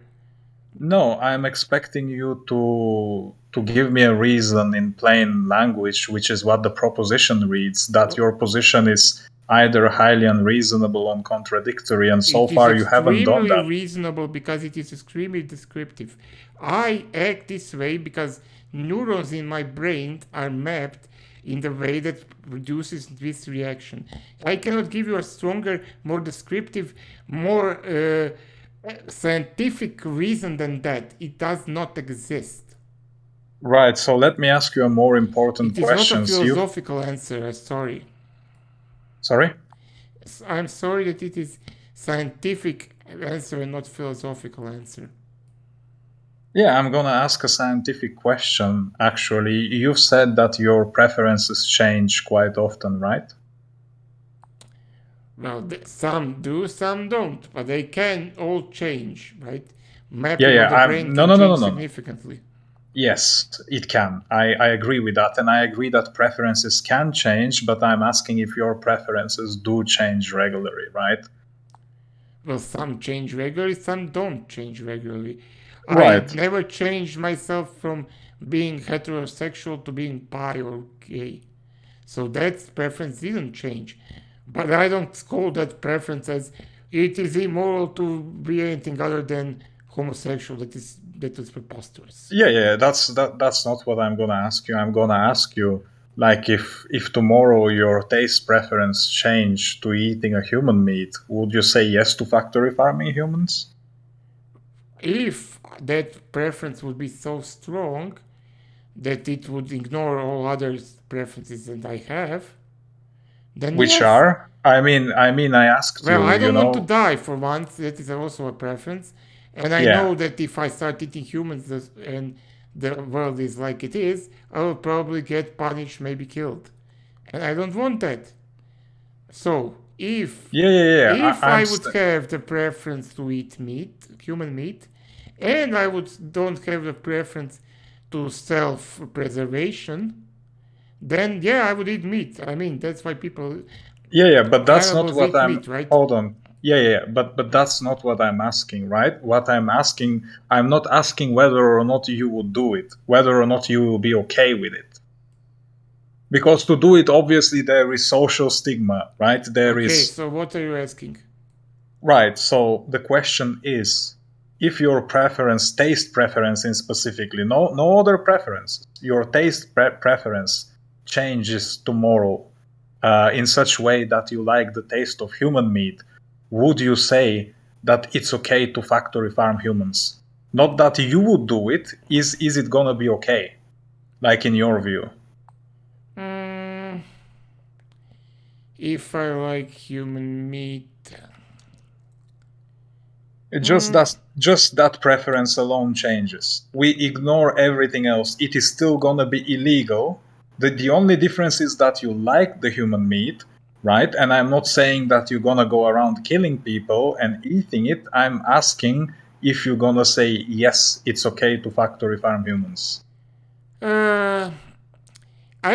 No, I'm expecting you to give me a reason in plain language, which is what the proposition reads, that your position is either highly unreasonable or contradictory, and so far you haven't done that. It is extremely reasonable because it is extremely descriptive. I act this way because neurons in my brain are mapped in the way that produces this reaction. I cannot give you a stronger, more descriptive, more scientific reason than that. It does not exist. Right, so let me ask you a more important question. It is not a philosophical answer, I'm sorry. Sorry? I'm sorry that it is scientific answer and not philosophical answer. Yeah, I'm gonna ask a scientific question, actually. You've said that your preferences change quite often, right? Well, some do, some don't, but they can all change, right? Mapping of the brain can change significantly. Yes, it can. I agree with that, and I agree that preferences can change, but I'm asking if your preferences do change regularly, right? Well, some change regularly, some don't change regularly. Right. I never changed myself from being heterosexual to being bi or gay. So that preference didn't change. But I don't call that preference as it is immoral to be anything other than homosexual. That is preposterous. Yeah. That's not what I'm gonna ask you. I'm gonna ask you, like, if tomorrow your taste preference changed to eating a human meat, would you say yes to factory farming humans? If that preference would be so strong that it would ignore all other preferences that I have, then Which yes. are? I mean, I asked Well, you. I don't You want to know. die for once. That is also a preference. And I Yeah. know that if I start eating humans and the world is like it is, I will probably get punished, maybe killed. And I don't want that. So, if Yeah. I would have the preference to eat meat, human meat, and I don't have the preference to self-preservation, then yeah, I would eat meat. I mean, that's why people Yeah, but that's not cannibals what eat I'm. meat, right? Hold on. Yeah, but that's not what I'm asking, right? What I'm asking, I'm not asking whether or not you would do it, whether or not you will be okay with it. Because to do it, obviously, there is social stigma, right? Okay, so what are you asking? Right, so the question is, if your preference, taste preference in specifically, no other preference, your taste preference changes tomorrow in such way that you like the taste of human meat, would you say that it's okay to factory farm humans? Not that you would do it, is it gonna be okay? Like in your view? If I like human meat, Just that preference alone changes. We ignore everything else. It is still gonna be illegal. The only difference is that you like the human meat, right? And I'm not saying that you're gonna go around killing people and eating it. I'm asking if you're gonna say yes, it's okay to factory farm humans. I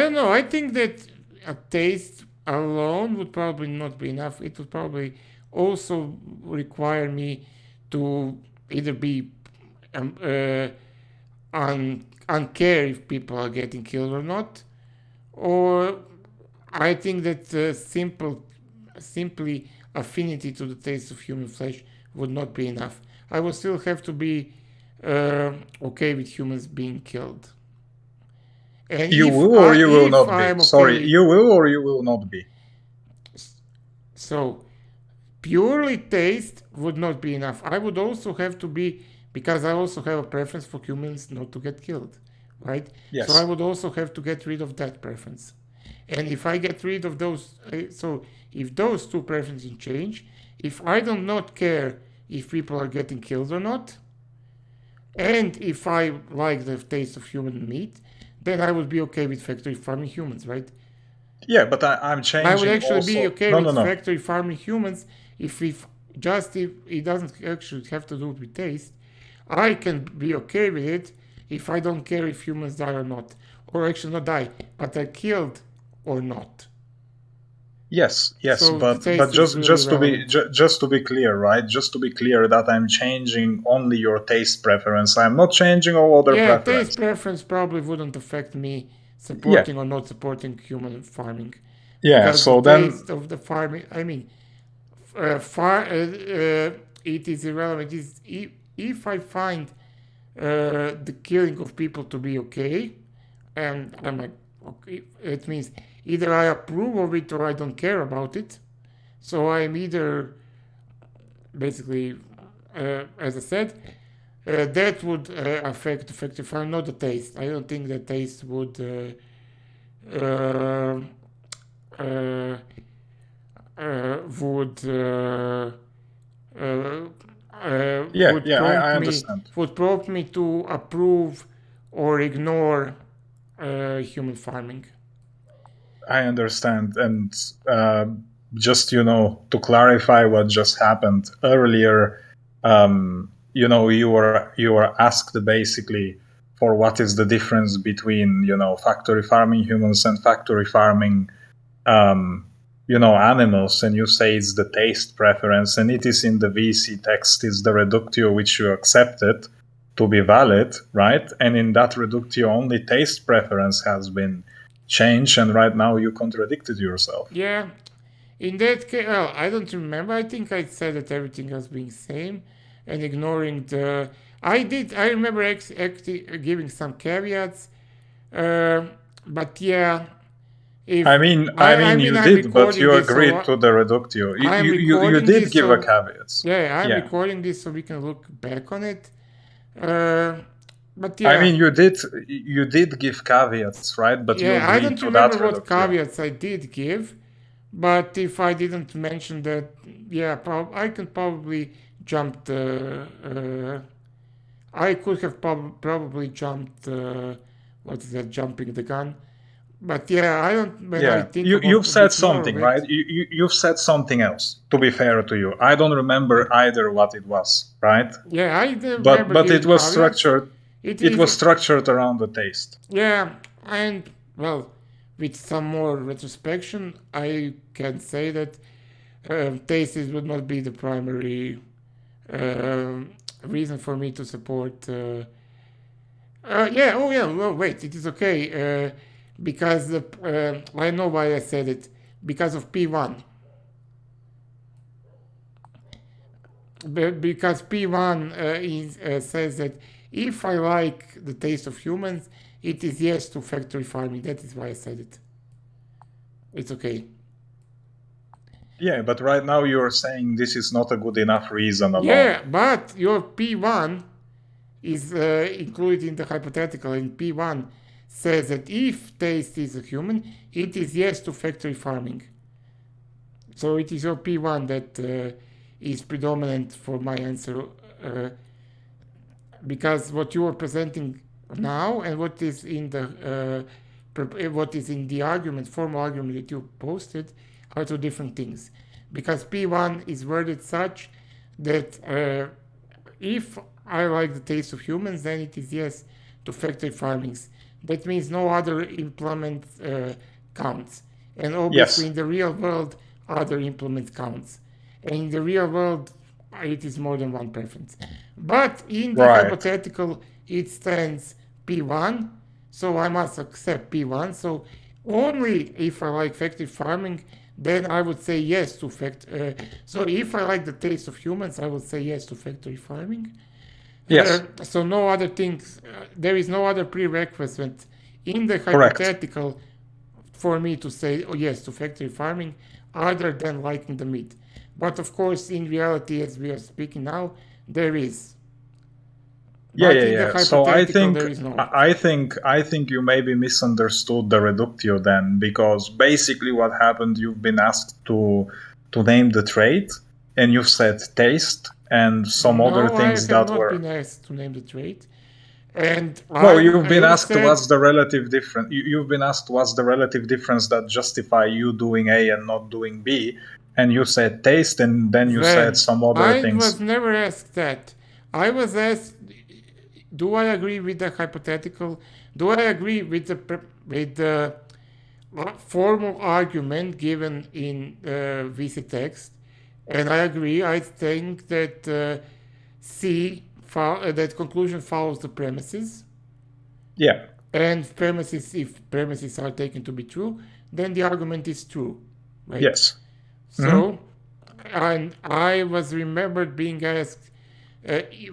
don't know. I think that a taste alone would probably not be enough. It would probably also require me to either be uncare if people are getting killed or not, or I think that simply affinity to the taste of human flesh would not be enough. I would still have to be okay with humans being killed. And you will or you will not be. I'm Sorry, okay with, you will or you will not be. so purely taste would not be enough. I would also have to be, because I also have a preference for humans not to get killed, right? Yes. So I would also have to get rid of that preference. And if I get rid of those, so if those two preferences change, if I do not care if people are getting killed or not, and if I like the taste of human meat, then I would be okay with factory farming humans, right? Yeah, but I'm changing. I would actually also... be okay no, with no. factory farming humans if it doesn't actually have to do with taste. I can be okay with it if I don't care if humans die or not, or actually not die, but are killed or not. Yes, So but really just to be clear, right? Just to be clear that I'm changing only your taste preference. I'm not changing all other preferences. Yeah, taste preference probably wouldn't affect me supporting or not supporting human farming. Yeah, because so the then taste of the farming, I mean, it is irrelevant. If I find the killing of people to be okay, and I'm like, okay, it means either I approve of it or I don't care about it. So I'm either basically, as I said, that would affect if I'm not the taste. I don't think the taste would would prompt me to approve or ignore human farming. I understand, and just to clarify what just happened earlier, you were asked basically for what is the difference between factory farming humans and factory farming animals, and you say it's the taste preference, and it is in the VC text, is the reductio which you accepted to be valid, right? And in that reductio only taste preference has been changed, and right now you contradicted yourself. Yeah, in that case, well, I don't remember. I think I said that everything has been same, and ignoring the. I remember giving some caveats, but yeah. I mean, you did, but you agreed to the reductio. You did give a caveats. Yeah, I'm recording this so we can look back on it. But yeah. I mean, you did give caveats, right? But you agreed I don't to remember that what caveats I did give, But if I didn't mention that, yeah, I can probably jump the. I could have probably jumped. What is that? Jumping the gun. But yeah, I don't. When I think about you've a said bit more something, of right? it, You've said something else. To be fair to you, I don't remember either what it was, right? yeah, I remember But giving it was caveats. structured. It It is, was structured around the taste. yeah, and well, with some more retrospection, I can say that tastes would not be the primary reason for me to support. Yeah, oh yeah, well, wait, it is okay. Because I know why I said it. Because of P1. Because P1 says that if I like the taste of humans, it is yes to factory farming. That is why I said it. It's okay. Yeah, but right now you're saying this is not a good enough reason alone. Yeah, but your P1 is included in the hypothetical, and P1 says that if taste is a human, it is yes to factory farming. So it is your P1 that is predominant for my answer, because what you are presenting now and what is in the argument, formal argument that you posted, are two different things. Because P1 is worded such that if I like the taste of humans, then it is yes to factory farmings. That means no other implement counts. And obviously Yes. in the real world, other implement counts. And in the real world, it is more than one preference. But in the Right. hypothetical, it stands P1, so I must accept P1. So only if I like factory farming, then I would say yes to so if I like the taste of humans, I would say yes to factory farming. Yes. So no other things, there is no other prerequisite in the Correct. hypothetical for me to say yes to factory farming other than liking the meat. But of course, in reality, as we are speaking now, there is. Yeah, But yeah, in the yeah. So I hypothetical, think there is no. I think you maybe misunderstood the reductio then, because basically what happened, you've been asked to name the trait, and you've said taste and some other No, I things have that not were. been asked to name the trait. And No, you've been you asked said, what's the relative difference. You've been asked what's the relative difference that justify you doing A and not doing B, and you said taste, and then you said some other I things. was never asked that. I was asked, do I agree with the hypothetical? Do I agree with the formal argument given in VC text? And I agree. I think that that conclusion follows the premises. Yeah. And if premises are taken to be true, then the argument is true, right? Yes. So, and I was remembered being asked,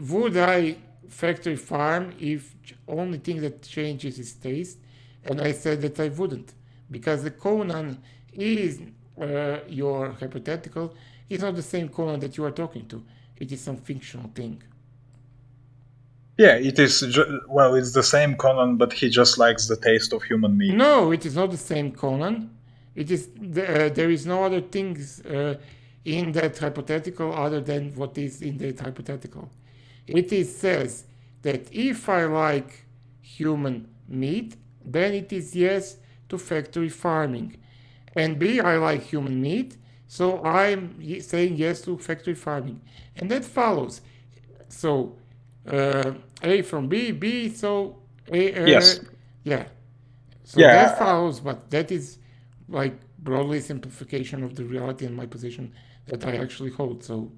would I factory farm if only thing that changes is taste? And I said that I wouldn't, because the connann is your hypothetical. It's not the same connann that you are talking to. It is some fictional thing. Yeah, it is. Well, it's the same connann, but he just likes the taste of human meat. No, it is not the same connann. It is there is no other things in that hypothetical other than what is in that hypothetical. It says that if I like human meat, then it is yes to factory farming. And B, I like human meat, so I'm saying yes to factory farming. And that follows. So A from B, B, so A, Yes. yeah. So Yeah. that follows, but that is like broadly simplification of the reality and my position that I actually hold. So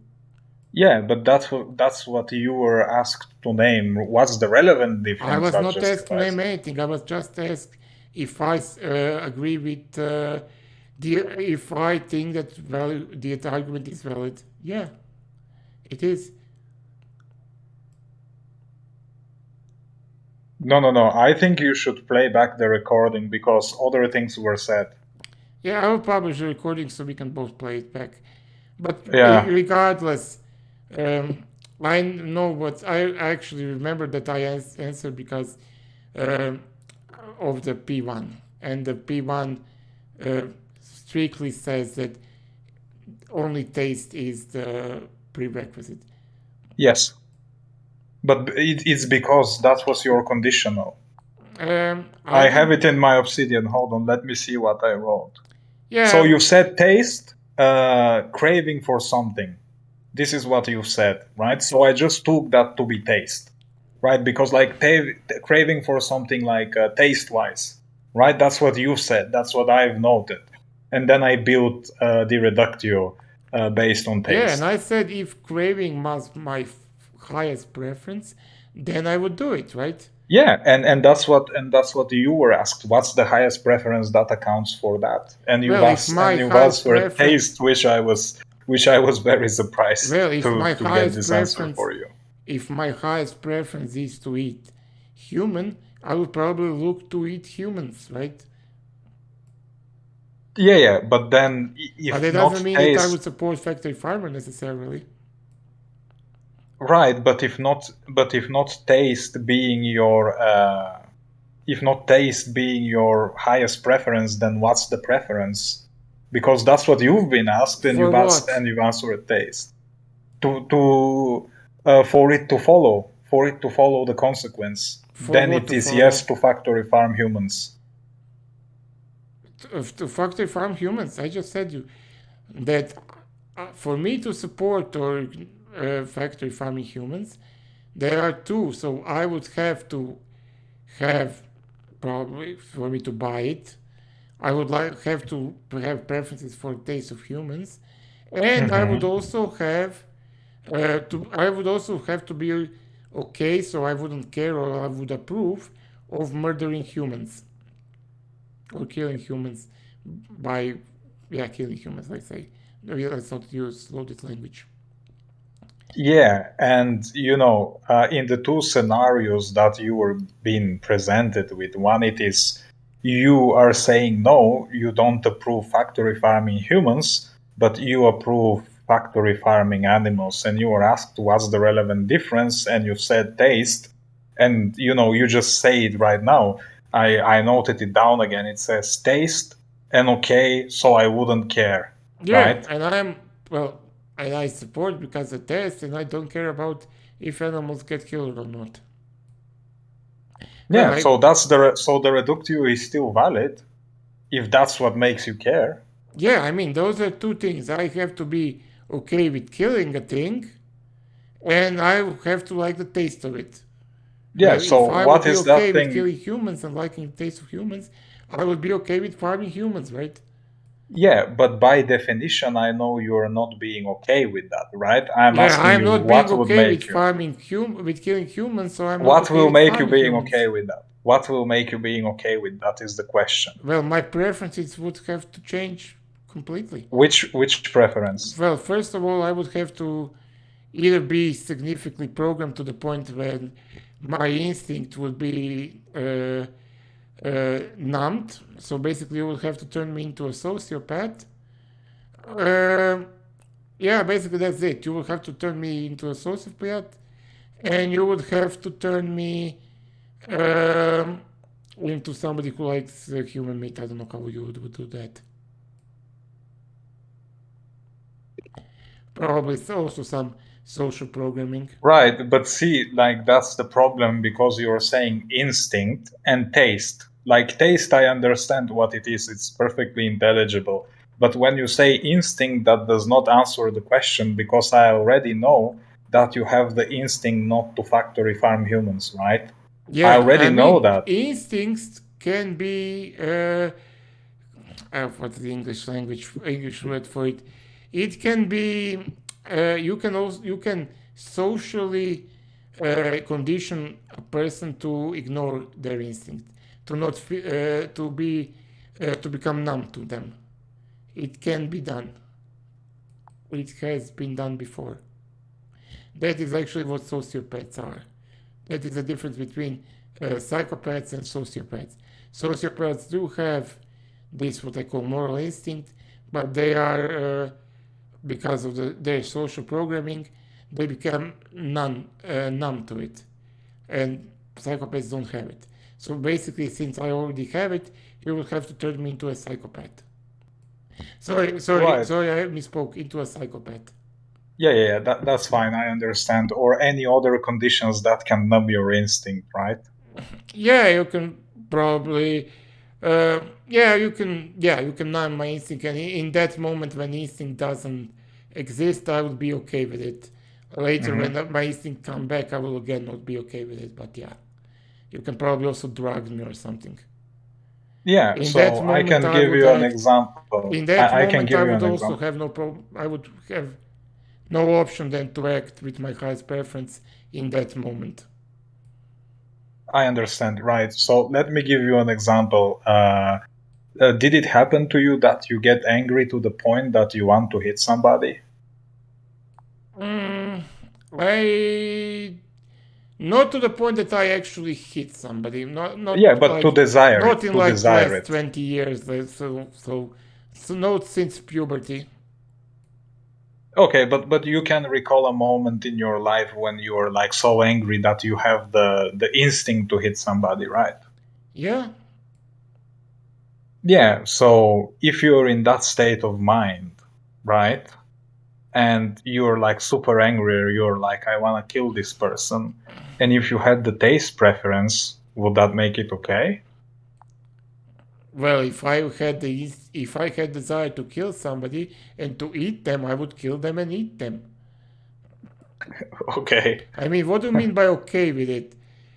yeah, but that's what you were asked to name. What's the relevant difference? I was that not asked to justifies name it? anything. I was just asked if I agree with if I think that the argument is valid. Yeah, it is. No. I think you should play back the recording because other things were said. Yeah, I will publish the recording so we can both play it back. But Yeah. regardless, I know what I actually remember that I answered because of the P1, and the P1 strictly says that only taste is the prerequisite. Yes, but it's because that was your conditional. I have it in my Obsidian. Hold on, let me see what I wrote. Yeah. So you said taste, craving for something. This is what you said, right? So I just took that to be taste, right? Because like craving for something like taste-wise, right? That's what you said. That's what I've noted. And then I built the reductio based on taste. Yeah, and I said if craving was my highest preference, then I would do it, right? Yeah, and that's what you were asked. What's the highest preference that accounts for that? And you've asked for taste, which I was very surprised to get this answer for you. If my highest preference is to eat human, I would probably look to eat humans, right? Yeah, but then if but it doesn't mean that I would support factory farmer necessarily. Right, but if not taste being your highest preference, then what's the preference? Because that's what you've been asked, and you've answered taste. For it to follow the consequence, then it is yes to factory farm humans. To factory farm humans, I just said you that for me to support or factory farming humans, there are two. So I would have to have, probably for me to buy it, I would have to have preferences for the taste of humans, and I would also have to be okay, so I wouldn't care or I would approve of murdering humans or killing humans by killing humans, let's say. Let's not use loaded language. Yeah, and in the two scenarios that you were being presented with, one it is you are saying no, you don't approve factory farming humans, but you approve factory farming animals, and you were asked what's the relevant difference, and you said taste, and you just say it right now. I noted it down again. It says taste and okay, so I wouldn't care. Yeah, right? And I support because of taste, and I don't care about if animals get killed or not. Yeah, so the reductio is still valid if that's what makes you care. Yeah, I mean those are two things. I have to be okay with killing a thing, and I have to like the taste of it. Yeah, so what is that thing? If I would be okay with killing humans and liking the taste of humans, I would be okay with farming humans, right? Yeah, but by definition, I know you're not being okay with that, right? I'm asking you what would make you. With killing humans, so I'm what not okay will with make you being humans. okay with that? What will make you being okay with that is the question. Well, my preferences would have to change completely. Which preference? Well, first of all, I would have to either be significantly programmed to the point where my instinct would be numbed. So basically, you would have to turn me into a sociopath. Yeah, basically that's it. You would have to turn me into a sociopath, and you would have to turn me into somebody who likes human meat. I don't know how you would do that. Probably also some social programming. Right, but see, like that's the problem because you're saying instinct and taste. Like taste, I understand what it is. It's perfectly intelligible. But when you say instinct, that does not answer the question because I already know that you have the instinct not to factory farm humans, right? Yeah, I already know that. Instincts can be what's the English word for it? It can be you can socially condition a person to ignore their instinct, to not to become numb to them. It can be done. It has been done before. That is actually what sociopaths are. That is the difference between psychopaths and sociopaths. Sociopaths do have this, what I call moral instinct, but they are, because of their social programming, they become numb to it. And psychopaths don't have it. So basically, since I already have it, you will have to turn me into a psychopath. Sorry, Right. I misspoke into a psychopath. Yeah, that's fine. I understand. Or any other conditions that can numb your instinct, right? Yeah, you can probably, you can numb my instinct, and in that moment when instinct doesn't exist, I would be okay with it. Later, when my instinct come back, I will again not be okay with it. But yeah, you can probably also drug me or something. Yeah, In that so I moment, can I give would you an act. example. In that I can moment, give I you would an also example. have no problem. I would have no option than to act with my highest preference in that moment. I understand, right? So let me give you an example. Did it happen to you that you get angry to the point that you want to hit somebody? I not to the point that I actually hit somebody. Not Yeah, but to like desire not it, in to like desire last it. 20 years. So not since puberty. Okay, but you can recall a moment in your life when you were like so angry that you have the instinct to hit somebody, right? Yeah. Yeah, so if you're in that state of mind, right? And you're like super angry, you're like, I want to kill this person. And if you had the taste preference, would that make it okay? Well, if I had desire to kill somebody and to eat them, I would kill them and eat them. Okay. I mean, what do you mean by okay with it?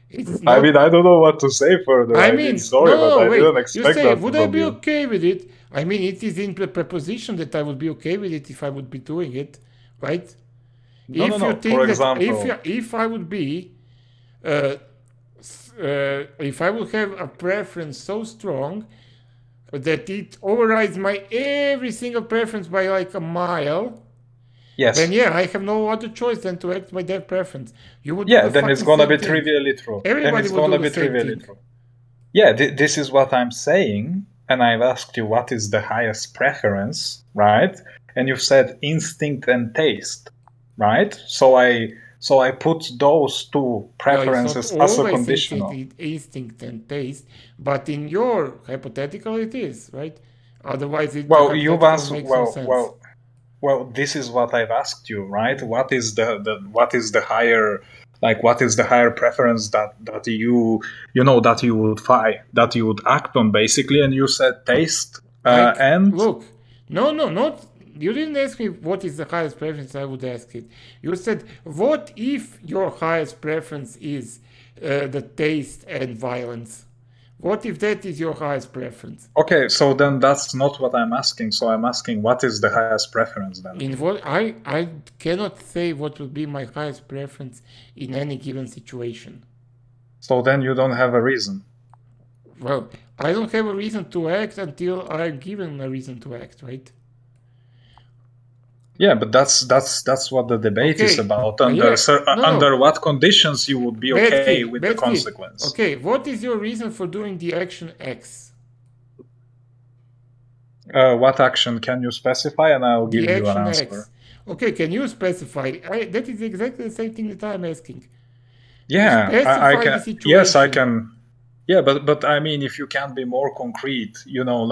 It's I not. mean, I don't know what to say further. I I mean, mean, sorry, but no, I didn't wait. You expect say, that would I from be you. okay with it? I mean, it is in the preposition that I would be okay with it if I would be doing it, right? No. If you For think that example, if I would be, if I would have a preference so strong that it overrides my every single preference by like a mile, then yes. yeah, I have no other choice than to act by that preference. You would do Yeah, the then it's fucking gonna same be thing. trivially true. Then Everybody it's would do gonna the be same trivially thing. true. Yeah, this is what I'm saying. And I've asked you what is the highest preference, right? And you've said instinct and taste, right? So I put those two Well, it's not preferences as a always conditional. instinct and taste, but in your hypothetical it is, right? Otherwise, the Well, you've hypothetical asked. makes no sense. Well. This is what I've asked you, right? What is what is the higher, like, what is the higher preference that you know that you would that you would act on, basically? And you said taste, and Look, no, not. You didn't ask me what is the highest preference. I would ask it. You said, what if your highest preference is the taste and violence? What if that is your highest preference? okay, so then that's not what I'm asking. So I'm asking, what is the highest preference then? In what I cannot say what would be my highest preference in any given situation. So then you don't have a reason. Well, I don't have a reason to act until I'm given a reason to act, right? Yeah, but that's what the debate is about. Under what conditions you would be okay with the consequence? Okay, what is your reason for doing the action X? What action can you specify, and I'll give The you an action answer. X. Okay, can you specify? That is exactly the same thing that I'm asking. Yeah, Specify I can. the situation. Yes, I can. Yeah, but I mean, if you can be more concrete,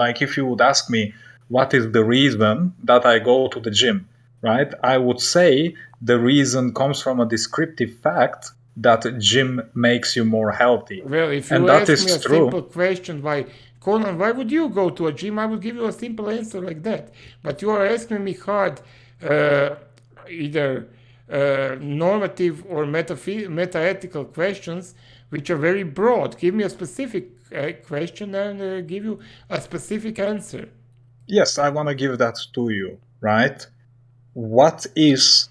like if you would ask me, what is the reason that I go to the gym, right? I would say the reason comes from a descriptive fact that gym makes you more healthy. Well, if and you that ask is me a true. simple question, Connann, why would you go to a gym? I would give you a simple answer like that. But you are asking me hard, either normative or meta-ethical questions, which are very broad. Give me a specific question and give you a specific answer. Yes, I want to give that to you, right? What is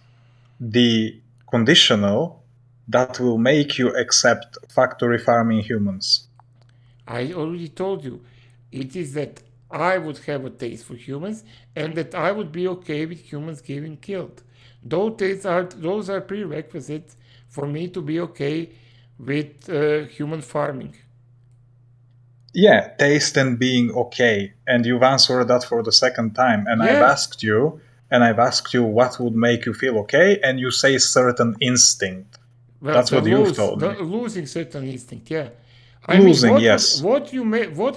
the conditional that will make you accept factory farming humans? I already told you. It is that I would have a taste for humans and that I would be okay with humans getting killed. Those are prerequisites for me to be okay with human farming. Yeah, taste and being okay. And you've answered that for the second time. And Yeah. I've asked you what would make you feel okay, and you say certain instinct. Well, That's what you've told me. Losing certain instinct, yeah. Losing, what yes. What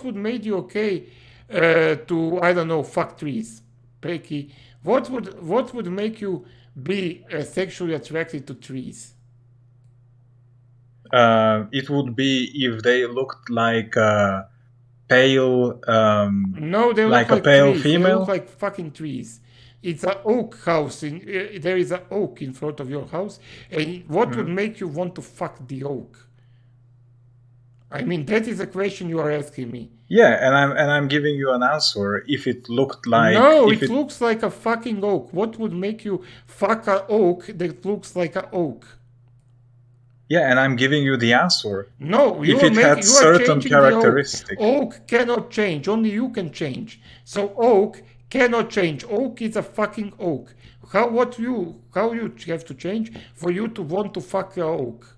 would made you okay to, I don't know, fuck trees. Peki, what would make you be sexually attracted to trees? It would be if they looked like pale, No, they like look a like pale trees. They look female. like fucking trees. It's an oak house. There is an oak in front of your house. And what would make you want to fuck the oak? I mean, that is a question you are asking me. Yeah, and I'm giving you an answer. If it looked like No, if it looks like a fucking oak. What would make you fuck an oak that looks like an oak? Yeah, and I'm giving you the answer. No, If it had you are certain changing the oak. characteristic. Oak cannot change. Only you can change. So oak cannot change. Oak is a fucking oak. How you have to change for you to want to fuck a oak?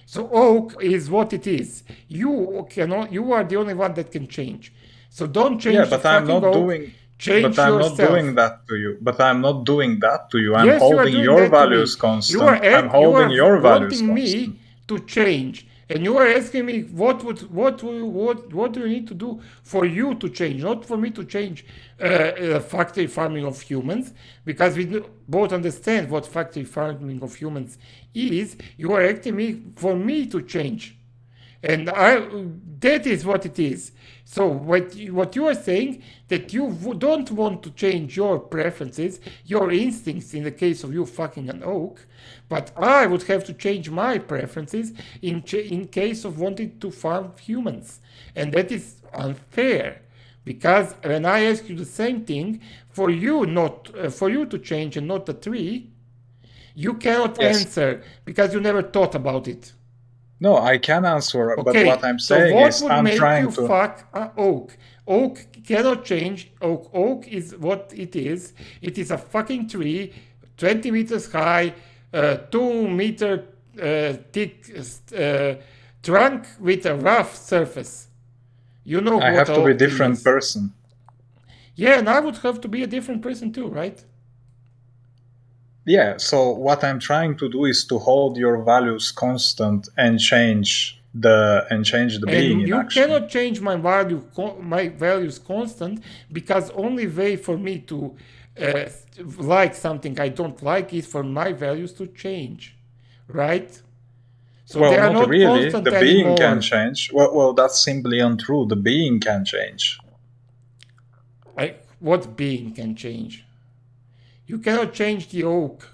So oak is what it is. You cannot. You are the only one that can change. So don't change Yeah, the but I'm fucking not oak. doing. Change But I'm yourself. not doing that to you. But I'm not doing that to you. I'm Yes, you are holding doing your that to me. values constant. I'm You holding are your values wanting constant. me to change, and you are asking me what do you need to do for you to change, not for me to change factory farming of humans, because we both understand what factory farming of humans is. You are asking me for me to change. And that is what it is. So what you are saying, that you don't want to change your preferences, your instincts in the case of you fucking an oak, but I would have to change my preferences in case of wanting to farm humans. And that is unfair. Because when I ask you the same thing, for you to change and not the tree, you cannot answer because you never thought about it. No, I can answer, but what I'm so saying what is would I'm make trying you to. fuck an oak? Oak cannot change. Oak is what it is. It is a fucking tree, 20 meters high, 2 meter thick trunk with a rough surface. You know I what have to be a oak tree different is. person. Yeah, and I would have to be a different person too, right? Yeah, so what I'm trying to do is to hold your values constant and change the being in you action. cannot change my values constant, because only way for me to like something I don't like is for my values to change, right? So Well, they are not not really. constant The being anymore. can change. Well, that's simply untrue. The being can change. What being can change? You cannot change the oak.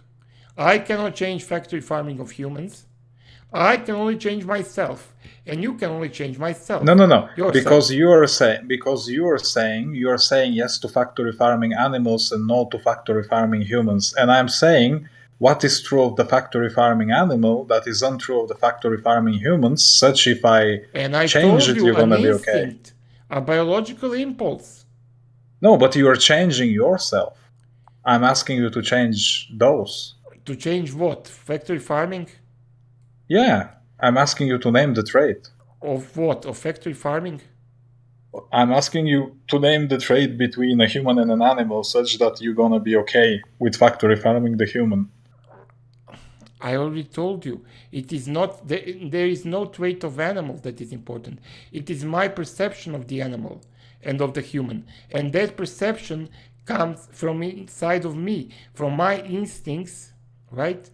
I cannot change factory farming of humans. I can only change myself, and you can only change myself. No. Yourself. Because you are saying yes to factory farming animals and no to factory farming humans. And I'm saying what is true of the factory farming animal that is untrue of the factory farming humans. Such if I change it, you're gonna be okay. Instinct, a biological impulse. No, but you are changing yourself. I'm asking you to change those. To change what? Factory farming? Yeah, I'm asking you to name the trait. Of what? Of factory farming? I'm asking you to name the trait between a human and an animal such that you're gonna be okay with factory farming the human. I already told you. It is not, there is no trait of animal that is important. It is my perception of the animal and of the human. And that perception comes from inside of me, from my instincts, right?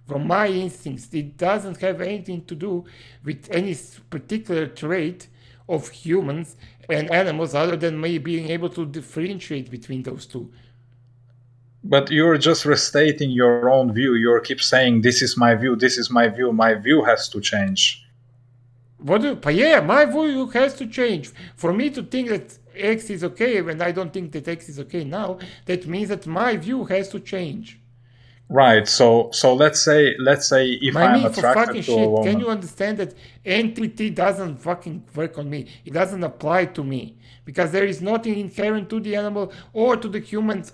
From my instincts. It doesn't have anything to do with any particular trait of humans and animals other than me being able to differentiate between those two. But you're just restating your own view. You keep saying, this is my view, this is my view. My view has to change. My view has to change. For me to think that X is okay when I don't think that X is okay now, that means that my view has to change. Right. So let's say if I'm attracted to a woman. Can you understand that NTT doesn't fucking work on me? It doesn't apply to me because there is nothing inherent to the animal or to the humans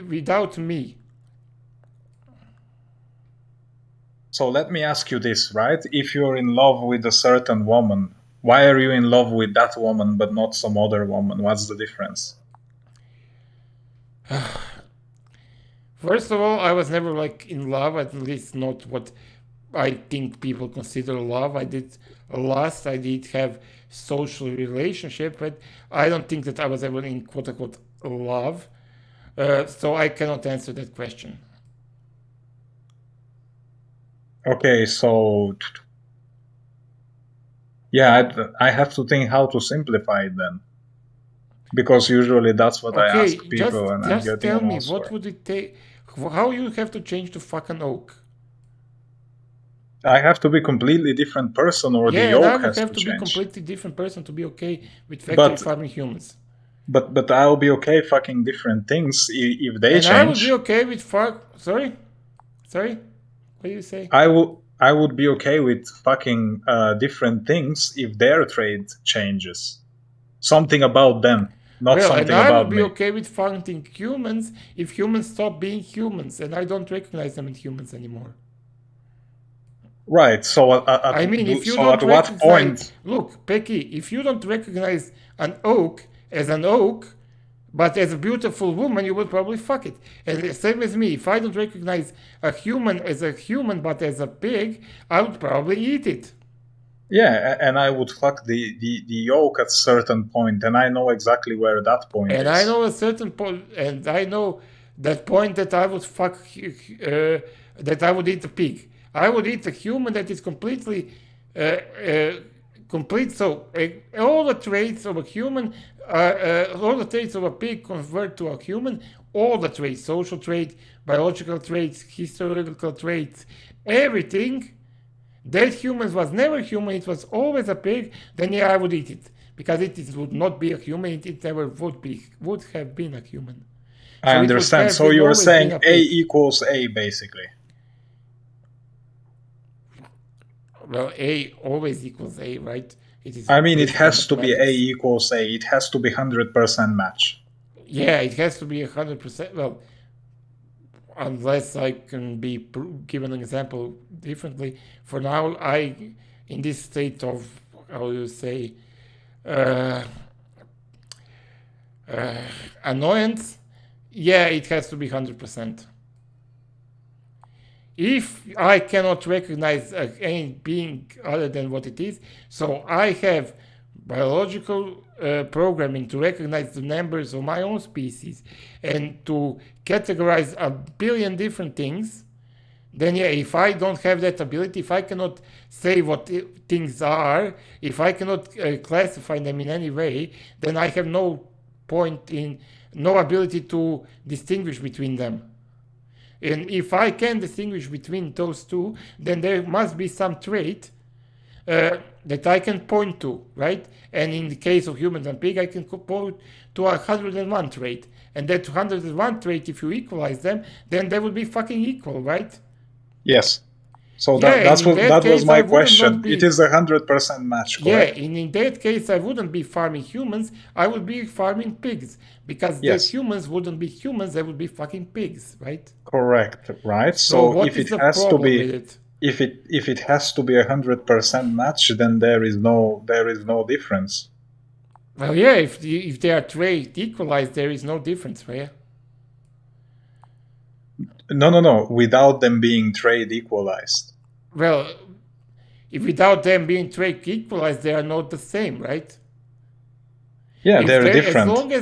without me. So let me ask you this, right? If you're in love with a certain woman, why are you in love with that woman but not some other woman? What's the difference? First of all, I was never in love, at least not what I think people consider love. I did lust. I did have social relationship, but I don't think that I was ever in quote unquote love. So I cannot answer that question. Okay, so yeah, I have to think how to simplify it then, because usually that's what I ask Okay, people, and I'm just getting tell an me what answer. would it take? How you have to change to fuck an oak? I have to be completely different person, or the Yeah, and I yolk would has have to to be change. completely different person to be okay with factory farming humans. But I'll be okay fucking different things if they And change. I would be okay with fuck. Sorry, what do you say? I would be okay with fucking different things if their trade changes. Something about them, not Well, and something I would about be me. okay with fighting humans if humans stop being humans, and I don't recognize them as humans anymore. Right. So I mean, if you so don't at what recognize, point? look, Pecky, if you don't recognize an oak as an oak, but as a beautiful woman, you would probably fuck it. And same as me, if I don't recognize a human as a human, but as a pig, I would probably eat it. Yeah, and I would fuck the yolk at certain point, and I know exactly where that point And is. I know a certain point, and I know that point that I would fuck, that I would eat a pig. I would eat a human that is completely complete. So all the traits of a human, all the traits of a pig convert to a human. All the traits, social traits, biological traits, historical traits, everything. That human was never human. It was always a pig. Then yeah, I would eat it because it would not be a human. It never would have been a human. I So understand. So you are saying A equals A, basically. Well, A always equals A, right? I mean, it has to be A equals A. It has to be 100% match. Yeah, it has to be 100%. Well, unless I can be given an example differently. For now, in this state of, how do you say, annoyance, yeah, it has to be 100%. If I cannot recognize any being other than what it is, so I have biological programming to recognize the members of my own species and to categorize a billion different things, then yeah, if I don't have that ability, if I cannot say what things are, if I cannot classify them in any way, then I have no ability to distinguish between them. And if I can distinguish between those two, then there must be some trait that I can point to, right? And in the case of humans and pig, I can point to 101 trait. And that 101 trait, if you equalize them, then they would be fucking equal, right? Yes. So that was my question. It is 100% match, correct? Yeah, in that case, I wouldn't be farming humans. I would be farming pigs because the humans wouldn't be humans. They would be fucking pigs, right? Correct, right? So if it has to be, if it has to be 100% match, then there is no difference. Well, yeah, if they are trait equalized, there is no difference, right? No. Without them being trade equalized. Well, if without them being trait equalized, they are not the same, right? Yeah, they're different. As long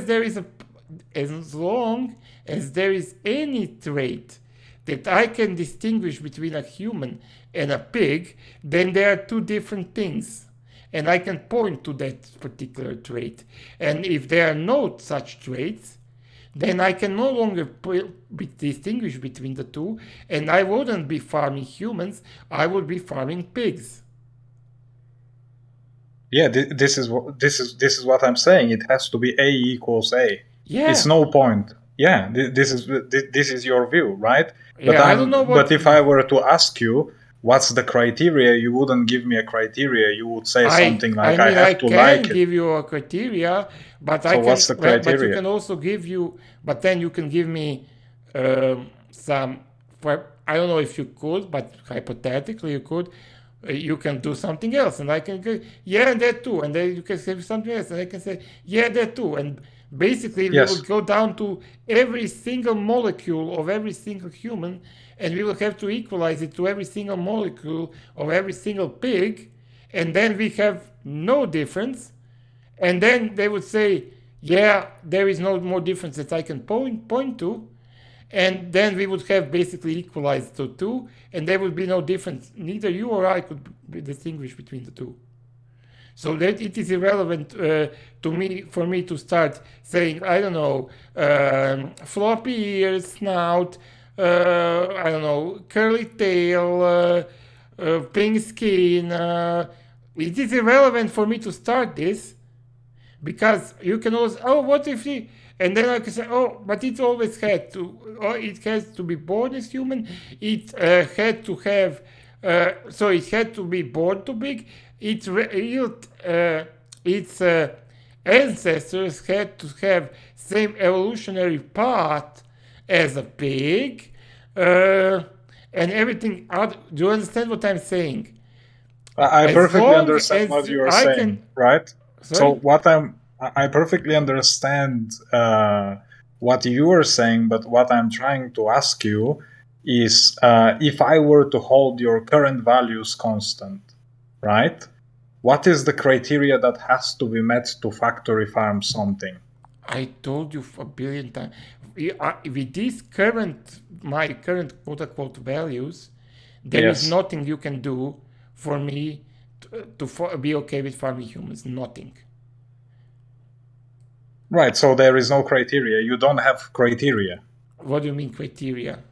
as there is any trait that I can distinguish between a human and a pig, then there are two different things. And I can point to that particular trait. And if there are no such traits, then I can no longer distinguish between the two, and I wouldn't be farming humans, I would be farming pigs. Yeah, this is what I'm saying. It has to be A equals A. Yeah. It's no point. Yeah, this is your view, right? Yeah, I don't know what. But if I were to ask you what's the criteria, you wouldn't give me a criteria. You would say something like, I have to like it. I can give you a criteria, but so what's the criteria? But you can also give you. But then you can give me some. I don't know if you could, but hypothetically you could. You can do something else, and I can go, yeah, and that too, and then you can say something else, and I can say, yeah, that too, and Basically, we will go down to every single molecule of every single human, and we will have to equalize it to every single molecule of every single pig, and then we have no difference. And then they would say, yeah, there is no more difference that I can point to. And then we would have basically equalized the two, and there would be no difference. Neither you or I could distinguish between the two. So that it is irrelevant for me to start saying, I don't know, floppy ears, snout, I don't know, curly tail, pink skin. It is irrelevant for me to start this, because you can always, what if he, and then I can say, but it always had to, it has to be born as human, it had to have, so it had to be born too big, its ancestors had to have same evolutionary path as a pig, and everything. Do you understand what I'm saying? I perfectly understand what you are saying, right? Sorry? So I perfectly understand what you are saying, but what I'm trying to ask you is if I were to hold your current values constant, right? What is the criteria that has to be met to factory farm something? I told you a billion times. With these my current quote-unquote values, there is nothing you can do for me to be okay with farming humans. Nothing. Right, so there is no criteria. You don't have criteria. What do you mean criteria?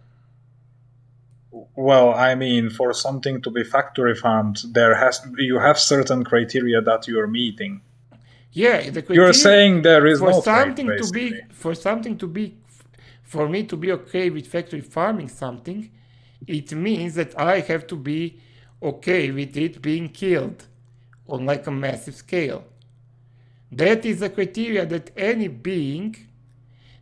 Well, I mean, for something to be factory farmed, you have certain criteria that you're meeting. Yeah, the criteria. You're saying there is for no something trait, to be for me to be okay with factory farming something, it means that I have to be okay with it being killed on like a massive scale. That is the criteria that any being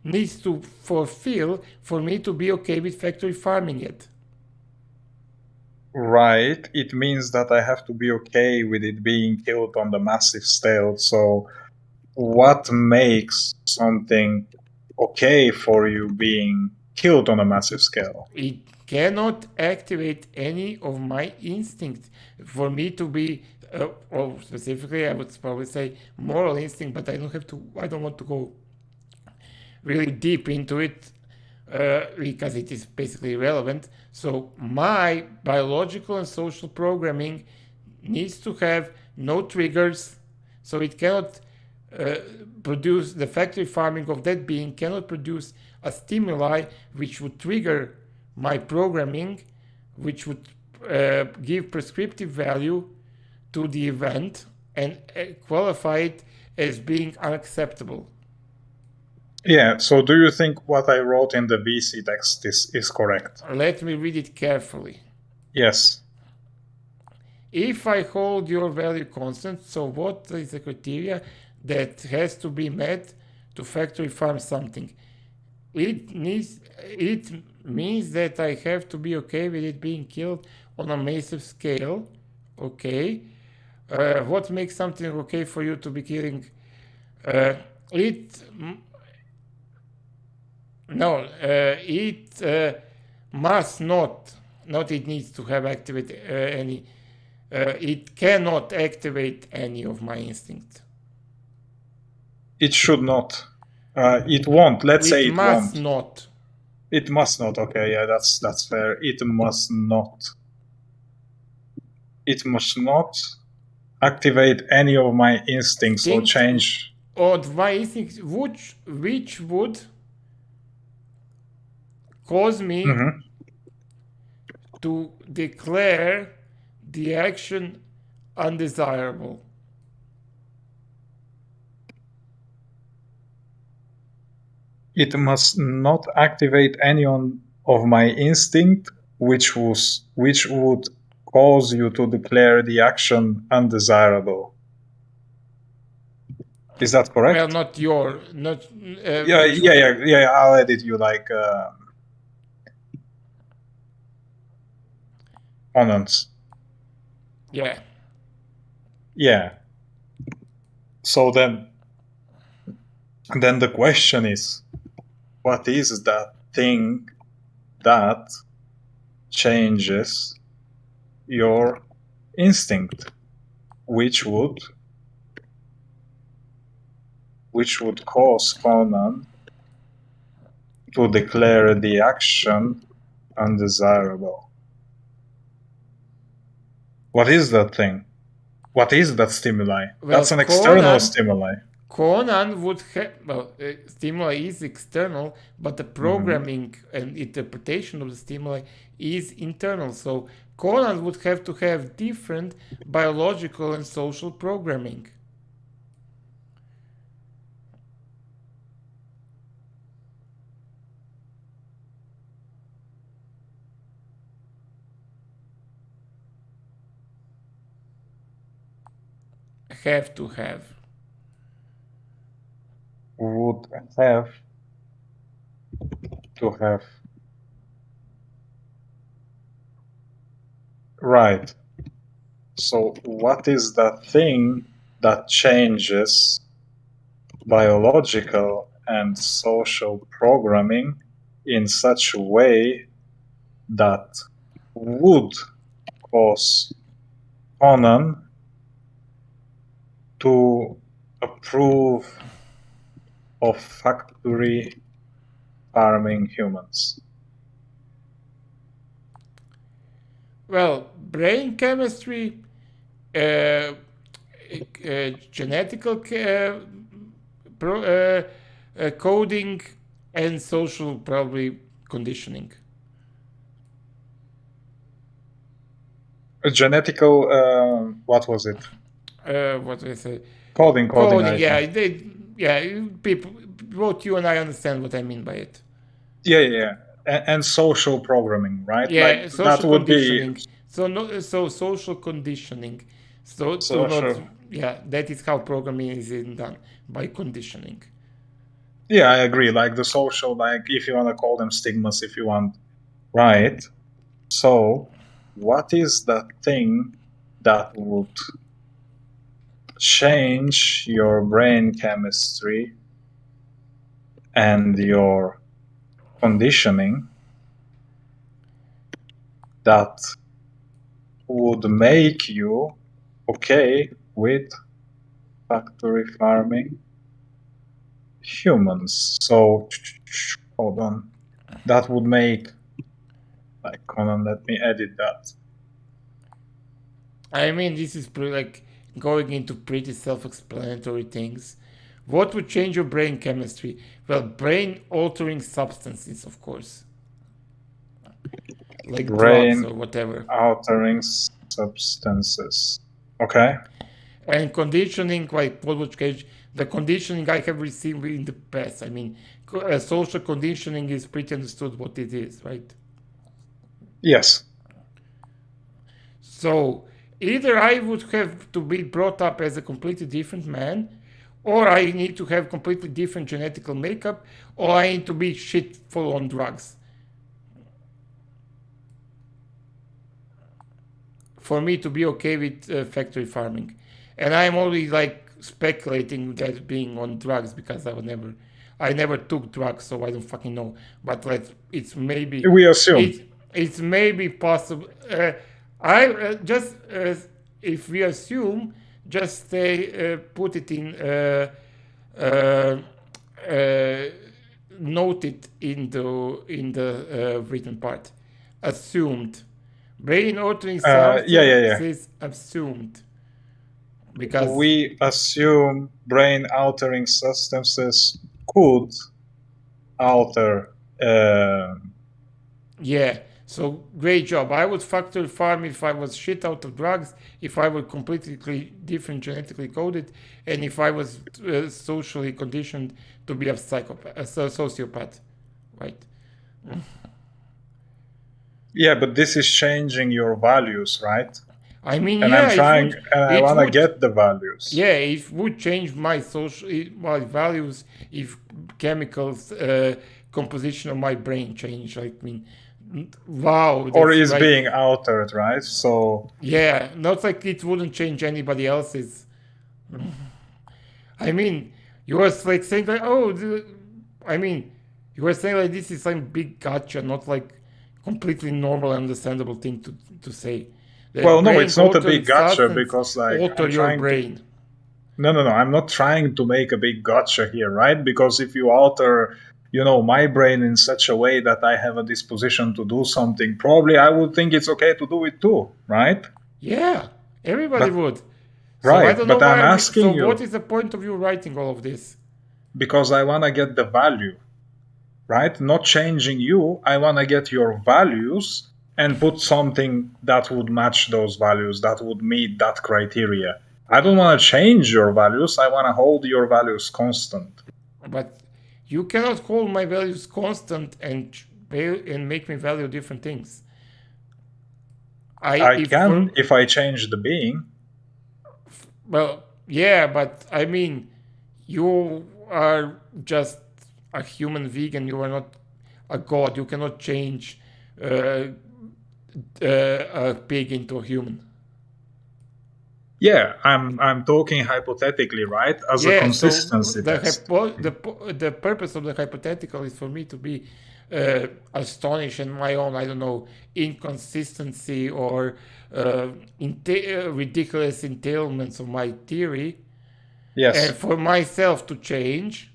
needs to fulfill for me to be okay with factory farming it. Right. It means that I have to be okay with it being killed on the massive scale. So what makes something okay for you being killed on a massive scale? It cannot activate any of my instincts for me to be, or specifically, I would probably say moral instinct, but I don't want to go really deep into it because it is basically irrelevant. So my biological and social programming needs to have no triggers, so it cannot produce, the factory farming of that being cannot produce a stimuli which would trigger my programming, which would give prescriptive value to the event and qualify it as being unacceptable. Yeah, so do you think what I wrote in the VC text is correct? Let me read it carefully. Yes. If I hold your value constant, so what is the criteria that has to be met to factory farm something? It means that I have to be okay with it being killed on a massive scale. Okay. What makes something okay for you to be killing? It must not it needs to have activate any. It cannot activate any of my instincts. It should not. It won't. Let's say it must won't. Not. It must not. Okay, yeah, that's fair. It must not. It must not activate any of my instincts or change. Or my instincts, which would cause me to declare the action undesirable. It must not activate any of my instinct, which would cause you to declare the action undesirable. Is that correct? Well, not your, not. Yeah. I'll edit you like connanns. Yeah. Yeah. So then, then the question is, what is that thing that changes your instinct, which would cause Conan to declare the action undesirable? What is that thing? What is that stimuli? Well, that's an external stimuli. Conan would have, stimuli is external, but the programming and interpretation of the stimuli is internal. So Conan would have to have different biological and social programming. Have to have. Would have to have. Right. So what is that thing that changes biological and social programming in such a way that would cause Conan to approve of factory farming humans? Well, brain chemistry, genetical coding, and social probably conditioning. Genetical, what was it? What do I say? Coding. Yeah, people, both you and I understand what I mean by it. Yeah. And social programming, right? Yeah, like social that would conditioning. be So social conditioning. social. That is how programming is done, by conditioning. Yeah, I agree. Like the social, like if you want to call them stigmas, if you want, right? So, what is that thing that would change your brain chemistry and your conditioning that would make you okay with factory farming humans? So, hold on. That would make, like, Conan, let me edit that. I mean, this is like going into pretty self-explanatory things. What would change your brain chemistry? Well, brain-altering substances, of course, like drugs or whatever. Brain-altering substances. Okay. And conditioning, like what would change? The conditioning I have received in the past. I mean, social conditioning is pretty understood what it is, right? Yes. So either I would have to be brought up as a completely different man, or I need to have completely different genetical makeup, or I need to be shit full on drugs for me to be okay with factory farming. And I'm only like speculating that being on drugs because I never took drugs, so I don't fucking know. But it's maybe we assume it's maybe possible. I just if we assume, just say put it in note it in the written part. Assumed. Brain altering substances assumed. Because we assume brain altering substances could alter. Yeah, so great job. I would factory farm if I was shit out of drugs, if I were completely different genetically coded, and if I was socially conditioned to be a sociopath, right? Yeah, but this is changing your values, right? I mean, and yeah, I'm trying, and I want to get the values. Yeah, it would change my values if chemicals composition of my brain change. I mean, wow. Or is being altered, right? So yeah, not like it wouldn't change anybody else's. I mean, You were like saying like, you were saying like this is some big gotcha, not like completely normal, understandable thing to say. The Well, no, brain it's not a altering big gotcha substance because like alter I'm your trying to. brain. No, I'm not trying to make a big gotcha here, right? Because if you alter, my brain in such a way that I have a disposition to do something, probably I would think it's okay to do it too, right? Yeah, everybody But would. So I right, don't know but I'm why. So asking what you is the point of you writing all of this? because I want to get the value, right? Not changing you, I want to get your values and put something that would match those values, that would meet that criteria. I don't want to change your values, I want to hold your values constant. But you cannot hold my values constant and make me value different things. I can if I change the being. Well, yeah, but I mean, you are just a human vegan. You are not a god. You cannot change a pig into a human. Yeah, I'm talking hypothetically, right? As a consistency test. The purpose of the hypothetical is for me to be astonished in my own, I don't know, inconsistency or ridiculous entailments of my theory. Yes. And for myself to change.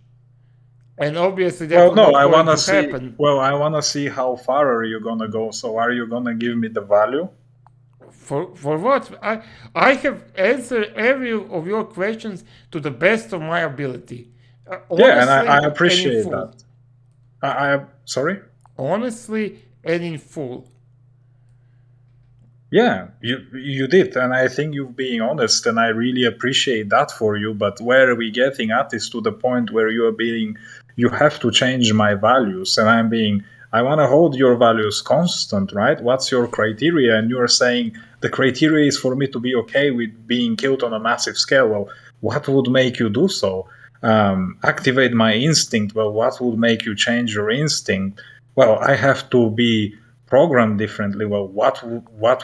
And obviously that well, will no, not I going wanna to see. happen. Well, I wanna see how far are you gonna go. So, are you gonna give me the value? For what? I have answered every of your questions to the best of my ability. Yeah, and I And in appreciate full. that. I sorry. Honestly and in full. Yeah, you did, and I think you're being honest, and I really appreciate that for you. But where are we getting at is to the point where you have to change my values, and I want to hold your values constant, right? What's your criteria? And you're saying the criteria is for me to be okay with being killed on a massive scale. Well, what would make you do so? Activate my instinct. Well, what would make you change your instinct? Well, I have to be programmed differently. Well, what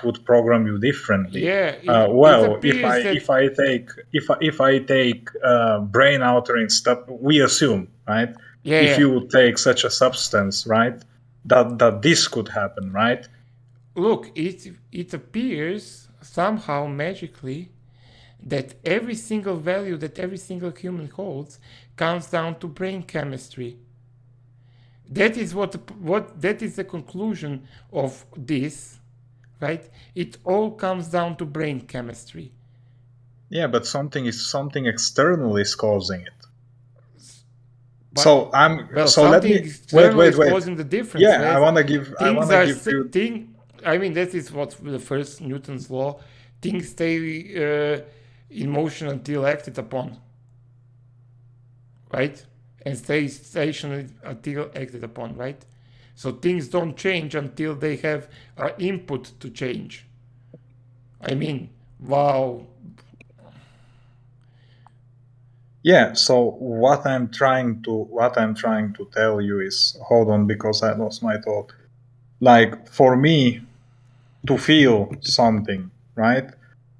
would program you differently? Yeah, Well, if I take brain altering stuff, we assume, right? Yeah, if yeah. you would take such a substance, right, that this could happen, right? Look, it appears somehow magically that every single value that every single human holds comes down to brain chemistry. That is what that is the conclusion of this, right? It all comes down to brain chemistry. Yeah, but something external is causing it. So let me wait. Causing the difference. Yeah, I want to give you. I mean, that is what the first Newton's law. Things stay in motion until acted upon, right? And stay stationary until acted upon, right? So things don't change until they have an input to change. I mean, wow. Yeah, so what I'm trying to tell you is, hold on, because I lost my thought. Like, for me to feel something, right?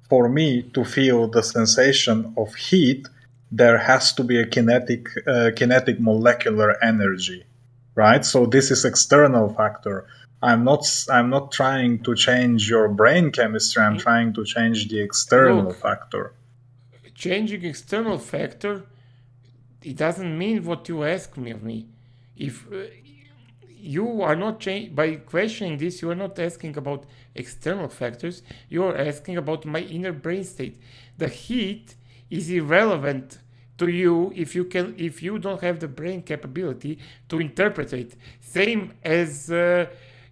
For me to feel the sensation of heat, there has to be a kinetic molecular energy, right? So this is external factor. I'm not trying to change your brain chemistry. I'm trying to change the external factor. Changing external factor, it doesn't mean what you ask me of me. If you are not by questioning this, you are not asking about external factors. You are asking about my inner brain state. The heat is irrelevant to you if you don't have the brain capability to interpret it. Same as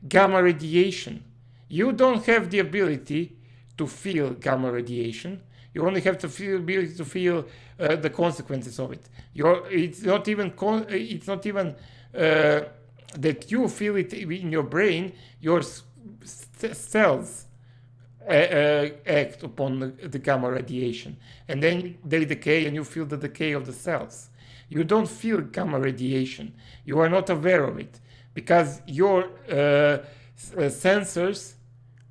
gamma radiation. You don't have the ability to feel gamma radiation. You only have the ability to feel the consequences of it. It's not even that you feel it in your brain. Your cells act upon the gamma radiation, and then they decay, and you feel the decay of the cells. You don't feel gamma radiation. You are not aware of it because your sensors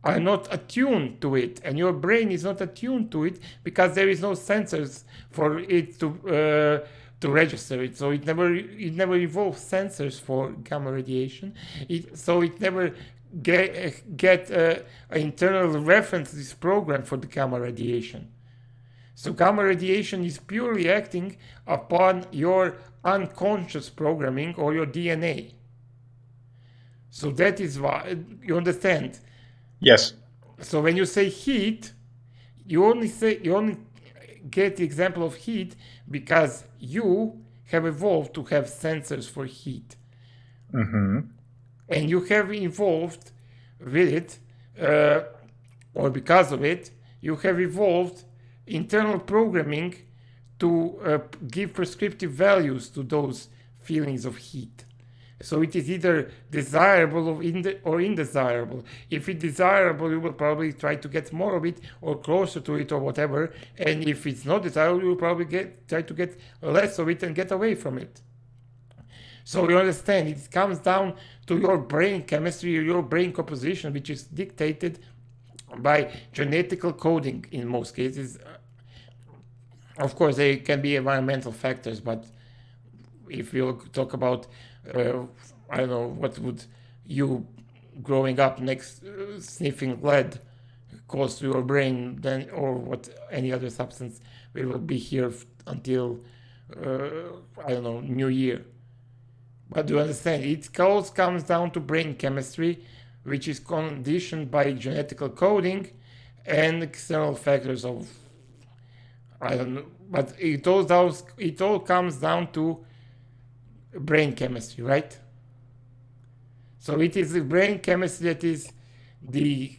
are not attuned to it, and your brain is not attuned to it because there is no sensors for it to to register it. So it never involves sensors for gamma radiation. So it never get an internal reference program for the gamma radiation. So gamma radiation is purely acting upon your unconscious programming or your DNA. So that is why, you understand? Yes. So when you say heat, you only get the example of heat because you have evolved to have sensors for heat. Mm-hmm. And you have evolved with it, or because of it, you have evolved internal programming to give prescriptive values to those feelings of heat. So it is either desirable or undesirable. If it's desirable, you will probably try to get more of it or closer to it or whatever. And if it's not desirable, you will probably try to get less of it and get away from it. So you understand, it comes down to your brain chemistry or your brain composition, which is dictated by genetical coding in most cases. Of course, there can be environmental factors, but if you talk about, I don't know, what would you growing up next sniffing lead cause to your brain, then, or what any other substance, we will be here until, I don't know, New Year. But do you understand? It all comes down to brain chemistry, which is conditioned by genetical coding and external factors of, I don't know, but it all comes down to brain chemistry, right? So it is the brain chemistry that is the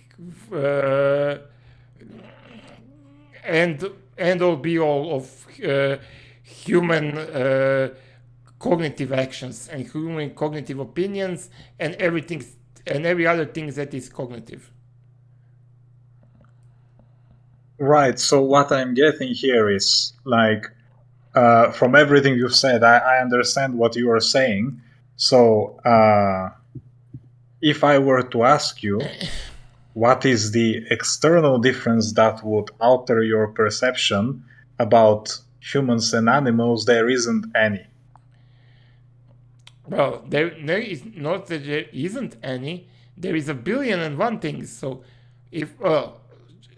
end all be all of human cognitive actions and human cognitive opinions and everything and every other thing that is cognitive. Right. So what I'm getting here is like, from everything you've said, I understand what you are saying. So if I were to ask you, what is the external difference that would alter your perception about humans and animals? There isn't any. Well, there is not that there isn't any. There is 1,000,000,001 things. So if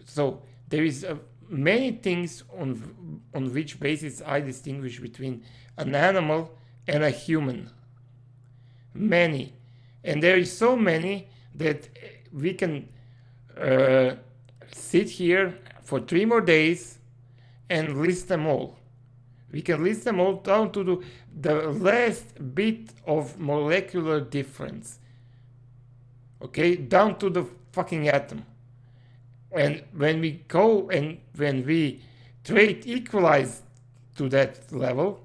so there is many things on which basis I distinguish between an animal and a human. Many, and there is so many that we can sit here for 3 more days and list them all. We can list them all down to the last bit of molecular difference. Okay, down to the fucking atom. And when we go and when we trait equalize to that level,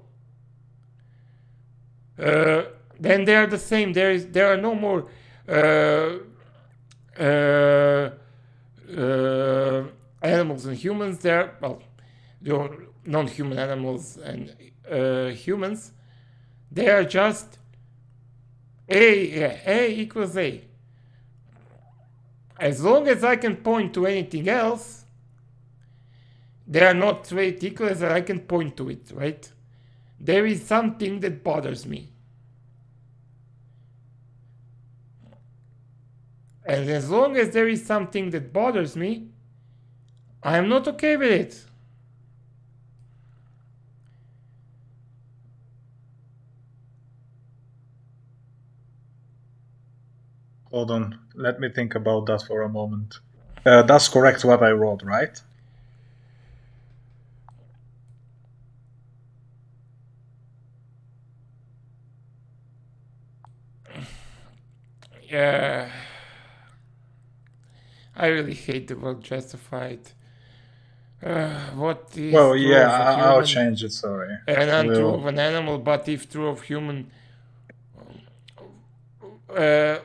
then they are the same. There are no more animals and humans. There, well, non-human animals and humans. They are just A equals A. As long as I can point to anything else, they are not trait equal as I can point to it, right? There is something that bothers me. And as long as there is something that bothers me, I am not okay with it. Hold on, let me think about that for a moment. That's correct what I wrote, right? Yeah. I really hate the word justified. What is Well, true yeah, of a human I'll change it, sorry. and untrue of an animal, but if true of human,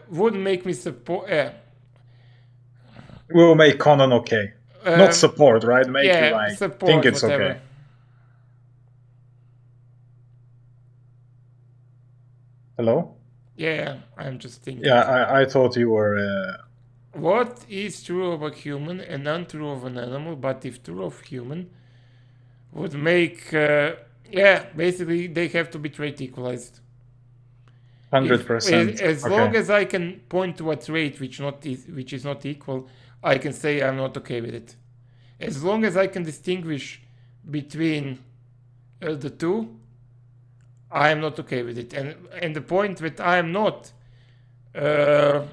would make me support. We'll make Conan okay. Not support, right? Make yeah, you like support, think it's whatever. okay. Hello? Yeah, I'm just thinking. Yeah, I thought you were. What is true of a human and untrue of an animal, but if true of human, would make Yeah, basically they have to be trait equalized. 100%. As long as I can point to a trait which is not equal, I can say I'm not okay with it. As long as I can distinguish between the two, I am not okay with it. And the point that I am not, and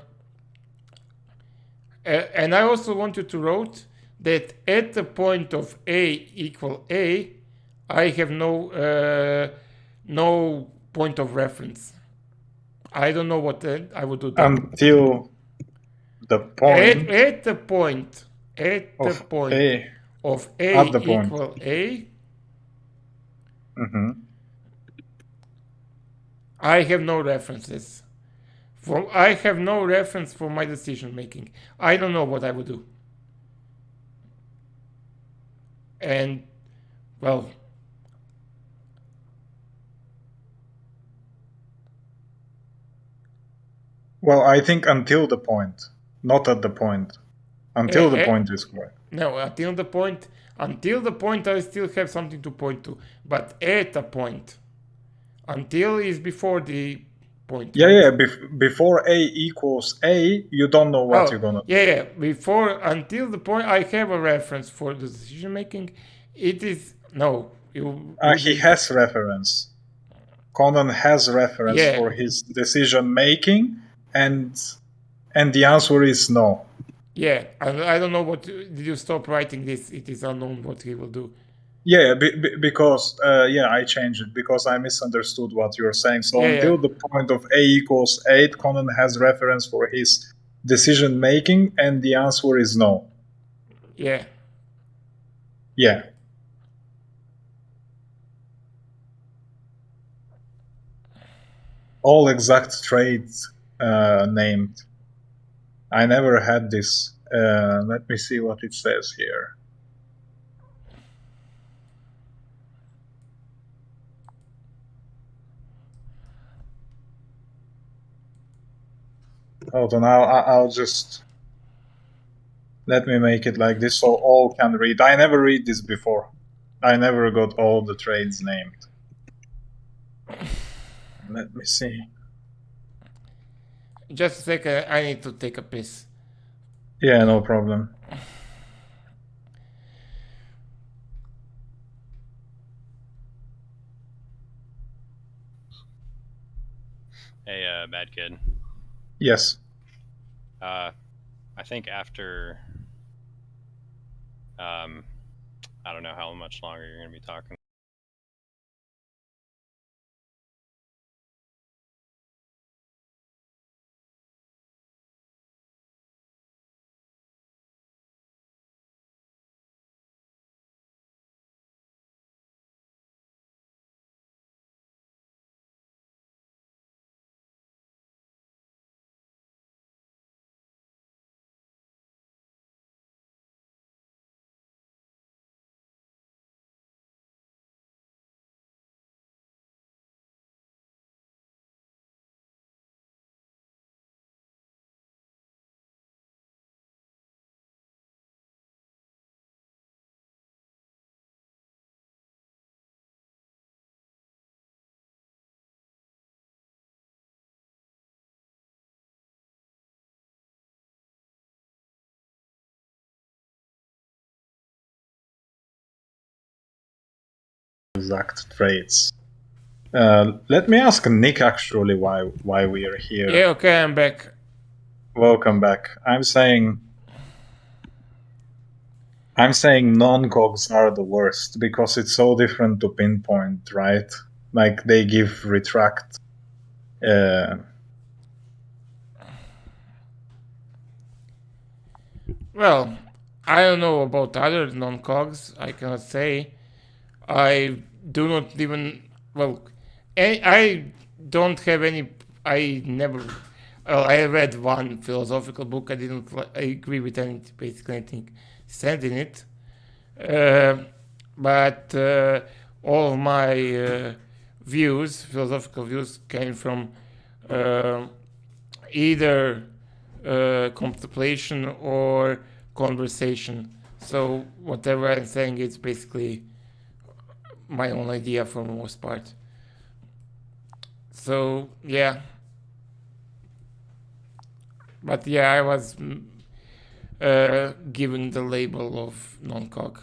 I also want you to wrote that at the point of A equal A, I have no point of reference. I don't know what I would do then. Until the point At the point of of A at the point. equal A, I have no references. I have no reference for my decision making. I don't know what I would do. And, well, I think until the point, not at the point. Until the point is correct. No, until the point I still have something to point to. But at a point, until is before the point. Yeah, right? yeah. Before A equals A, you don't know what you're gonna do. Yeah. Until the point I have a reference for the decision making, it is no. He has reference. Connann has reference for his decision making, and the answer is no. Yeah, I don't know what. Did you stop writing this? It is unknown what he will do. Yeah, because I changed it because I misunderstood what you're saying. So until the point of A equals 8, Connann has reference for his decision making, and the answer is no. Yeah. Yeah. All exact traits named. I never had this. Let me see what it says here. Hold on, I'll just... Let me make it like this so all can read. I never read this before. I never got all the traits named. Let me see. Just a second, I need to take a piss. Yeah, no problem. Hey, BadKid. Yes. I think after, I don't know how much longer you're going to be talking. Exact traits. Let me ask Nick actually why we are here. Yeah, okay, I'm back. Welcome back. I'm saying non-cogs are the worst because it's so different to pinpoint, right? Like they give retract. Well, I don't know about other non-cogs. I cannot say. I do not even. Well, I don't have any. I never. Well, I read one philosophical book. I didn't. I agree with basically anything said in it. But all of my philosophical views, came from either contemplation or conversation. So whatever I'm saying is basically my own idea for the most part. So yeah, but yeah, I was given the label of non-cog.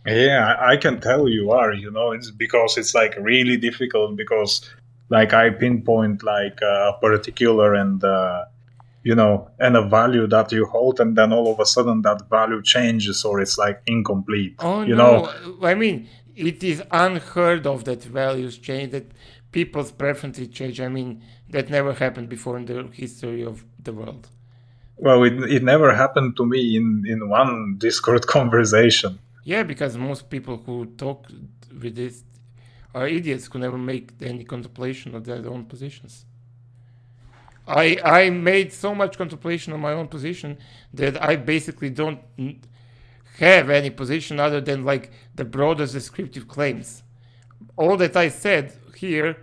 Yeah, I can tell you are. It's because it's like really difficult because like I pinpoint like a particular and and a value that you hold, and then all of a sudden that value changes or it's like incomplete. Oh no, I mean, it is unheard of that values change, that people's preferences change. I mean, that never happened before in the history of the world. Well, it never happened to me in one Discord conversation. Yeah, because most people who talk with this are idiots who never make any contemplation of their own positions. I made so much contemplation on my own position that I basically don't have any position other than like the broadest descriptive claims. All that I said here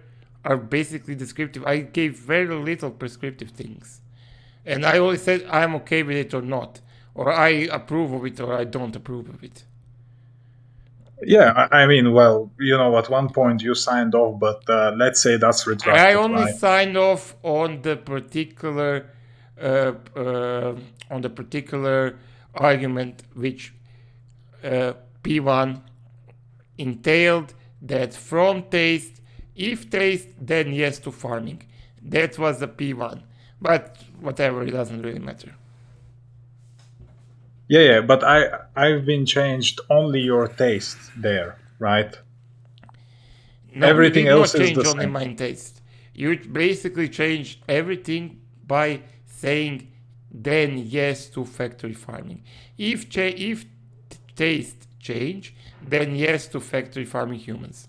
are basically descriptive. I gave very little prescriptive things. And I always said I'm okay with it or not, or I approve of it or I don't approve of it. Yeah, I mean, well, at one point you signed off, but let's say that's retracted, I only right? signed off on the particular argument which P1 entailed, that from taste, if taste, then yes to farming. That was the P1. But whatever, it doesn't really matter. Yeah, but I've been changed only your taste there, right? No, Everything you did else not is change the only same. my taste. You basically changed everything by saying then yes to factory farming. If taste change, then yes to factory farming humans.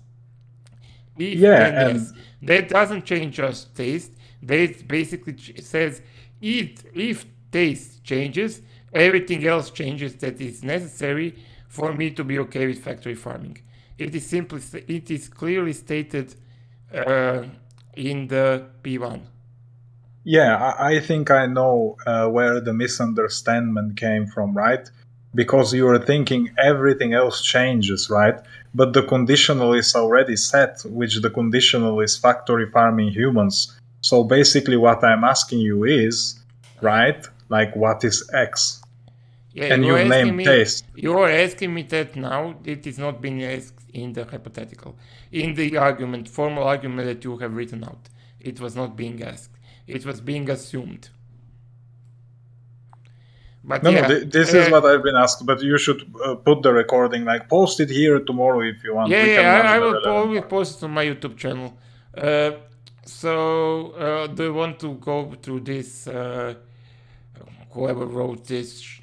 Yeah, and yes. That doesn't change just taste. That basically says if taste changes, everything else changes that is necessary for me to be okay with factory farming. It is clearly stated in the P1. yeah, I think I know where the misunderstanding came from, right? Because you were thinking everything else changes, right? But the conditional is already set, which the conditional is factory farming humans. So basically what I'm asking you is, right, like what is X? Yeah, And you've named taste. you are asking me that now. It is not being asked in the hypothetical, in the argument, formal argument that you have written out. It was not being asked. It was being assumed. But No, yeah, this is what I've been asked. But you should put the recording, like post it here tomorrow if you want. We can run I the will relevant part. post it on my YouTube channel. Do you want to go through this? Whoever wrote this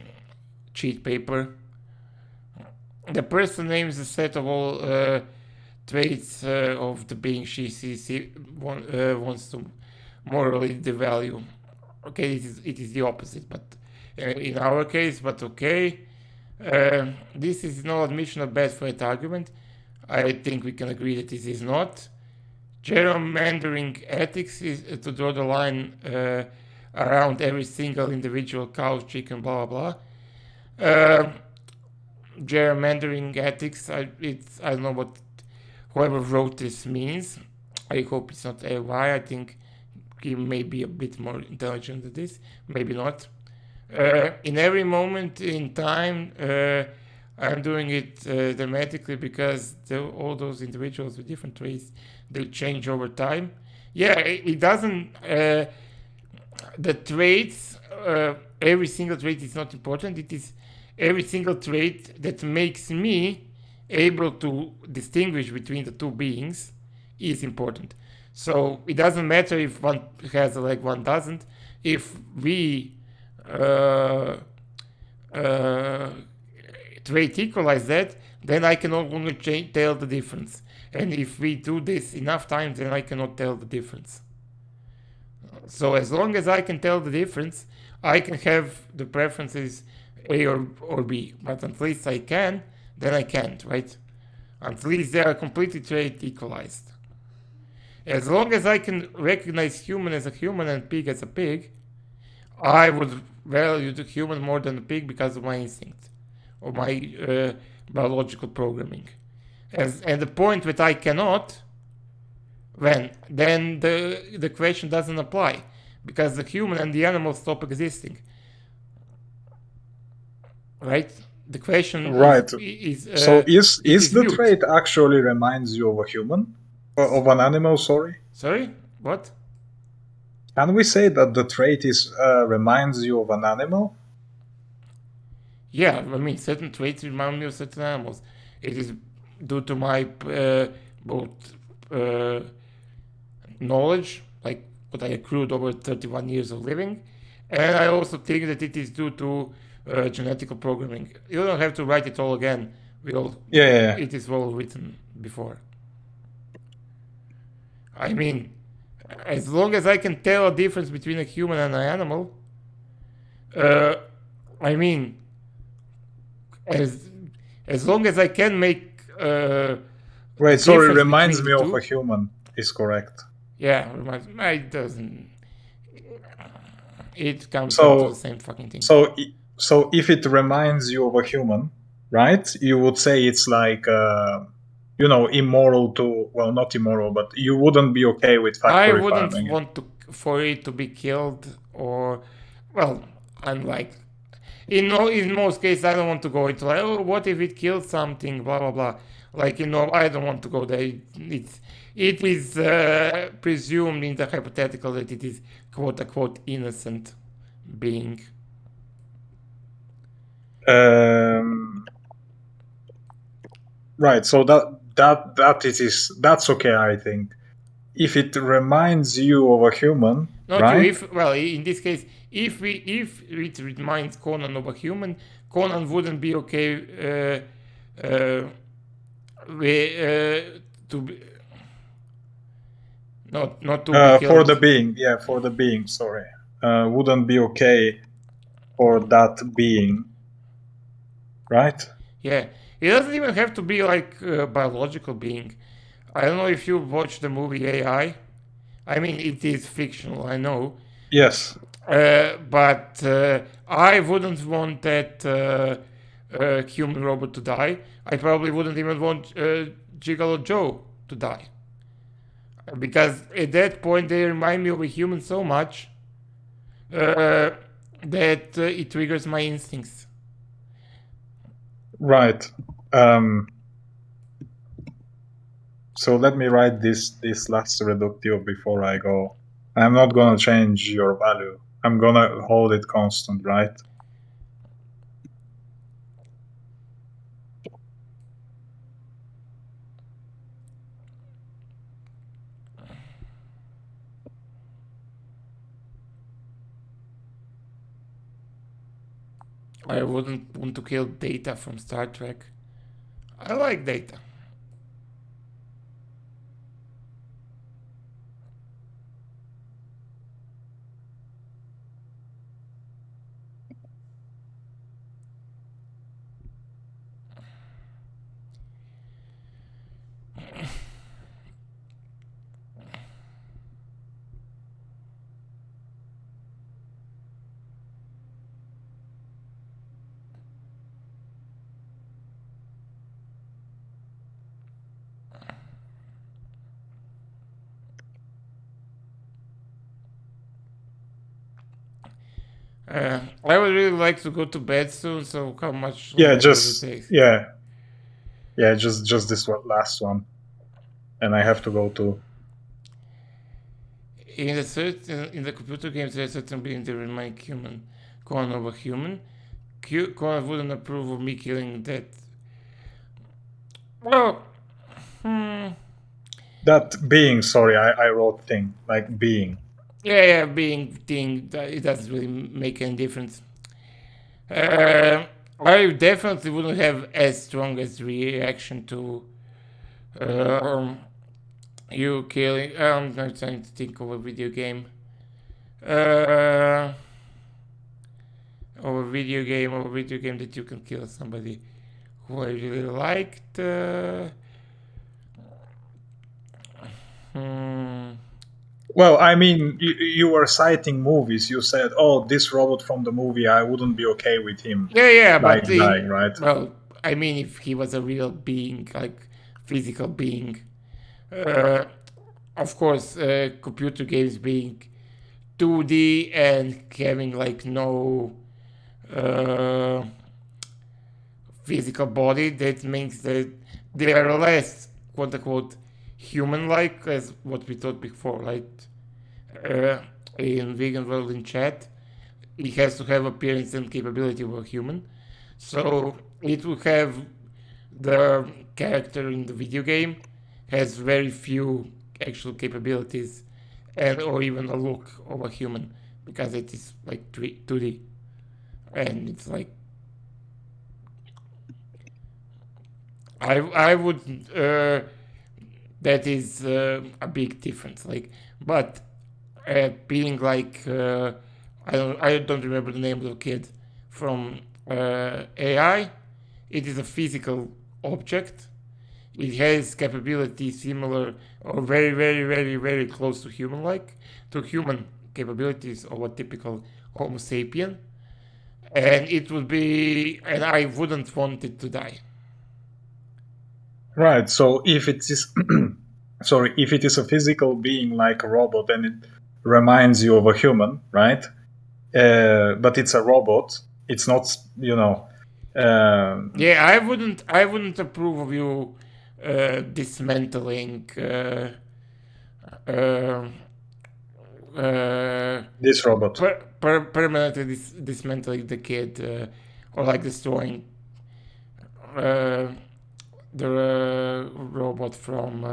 cheat paper. The person names a set of all traits of the being she sees. He wants to morally devalue. Okay, it is the opposite, but in our case, but okay. This is no admission of bad faith argument. I think we can agree that this is not. Gerrymandering ethics is to draw the line around every single individual cow, chicken, blah blah blah. Gerrymandering ethics, I don't know what whoever wrote this means. I hope it's not AY. I think he may be a bit more intelligent than this, maybe not. In every moment in time, I'm doing it dramatically because all those individuals with different traits, they change over time. Yeah, it doesn't. The traits, every single trait is not important. It is every single trait that makes me able to distinguish between the two beings is important. So it doesn't matter if one has a leg, one doesn't. If we trait equalize that, then I can no longer tell the difference. And if we do this enough times, then I cannot tell the difference. So as long as I can tell the difference, I can have the preferences A or B. But until I can, then I can't, right? Until they are completely trait equalized. As long as I can recognize human as a human and pig as a pig, I would value the human more than the pig because of my instinct or my biological programming. And the point that I cannot, then the question doesn't apply, because the human and the animal stop existing. Right? The question Right. is the mute. trait actually reminds you of a human? Or of an animal, sorry? Sorry? What? Can we say that the trait reminds you of an animal? Yeah, I mean, certain traits remind me of certain animals. It is due to my both knowledge, like what I accrued over 31 years of living, and I also think that it is due to genetical programming. You don't have to write it all again. Yeah. It is well written before. I mean, as long as I can tell a difference between a human and an animal, I mean, as long as I can make Right, sorry, reminds me between the of two. a human is correct. Yeah, it doesn't. It comes down to the same fucking thing. So if it reminds you of a human, right? You would say it's like immoral to, well, not immoral, but you wouldn't be okay with I factory wouldn't farming. want for it to be killed, or, well, unlike in most cases, I don't want to go into like, oh, what if it kills something, blah blah blah. Like, I don't want to go there. It is presumed in the hypothetical that it is quote unquote innocent being. Right, so that's okay, I think. If it reminds you of a human, Not right? in this case, if it reminds Conan of a human, Conan wouldn't be okay to be, not to be killed. For the being, sorry. Wouldn't be okay for that being, right? Yeah, it doesn't even have to be like a biological being. I don't know if you watched the movie AI. I mean, it is fictional, I know. Yes. But I wouldn't want that human robot to die. I probably wouldn't even want Gigolo Joe to die. Because at that point, they remind me of a human so much that it triggers my instincts. Right. So let me write this last reductive before I go. I'm not gonna change your value. I'm gonna hold it constant, right? I wouldn't want to kill Data from Star Trek. I like Data. I would really like to go to bed soon, so how much longer does it take? Yeah, just this last one. And I have to go to... In the computer games, there's a certain being that remind Conan of a human. Conan wouldn't approve of me killing that. Well, That being, sorry, I wrote thing, like being. Yeah, being thing, it doesn't really make any difference. I definitely wouldn't have as strong as reaction to you killing. I'm not trying to think of a video game. Or a video game that you can kill somebody who I really liked. Well, I mean, you were citing movies. You said, "Oh, this robot from the movie, I wouldn't be okay with him." Yeah, but dying, right? Well, I mean, if he was a real being, like physical being. Of course, computer games being 2D and having like no physical body, that means that they are less quote unquote human-like, as what we thought before, right? In vegan world in chat, it has to have appearance and capability of a human, so it will have the character in the video game has very few actual capabilities and or even a look of a human because it is like 2D and it's like I would that is a big difference, like, but being like I don't remember the name of the kid from AI. It is a physical object. It has capabilities similar or very, very, very, very close to human-like, to human capabilities of a typical Homo sapien. And it would be, and I wouldn't want it to die. Right. So if it is, sorry, if it is a physical being like a robot and it reminds you of a human, right? But it's a robot. It's not, you know. Yeah, I wouldn't approve of you dismantling this robot. Permanently dismantling the kid or like destroying the robot from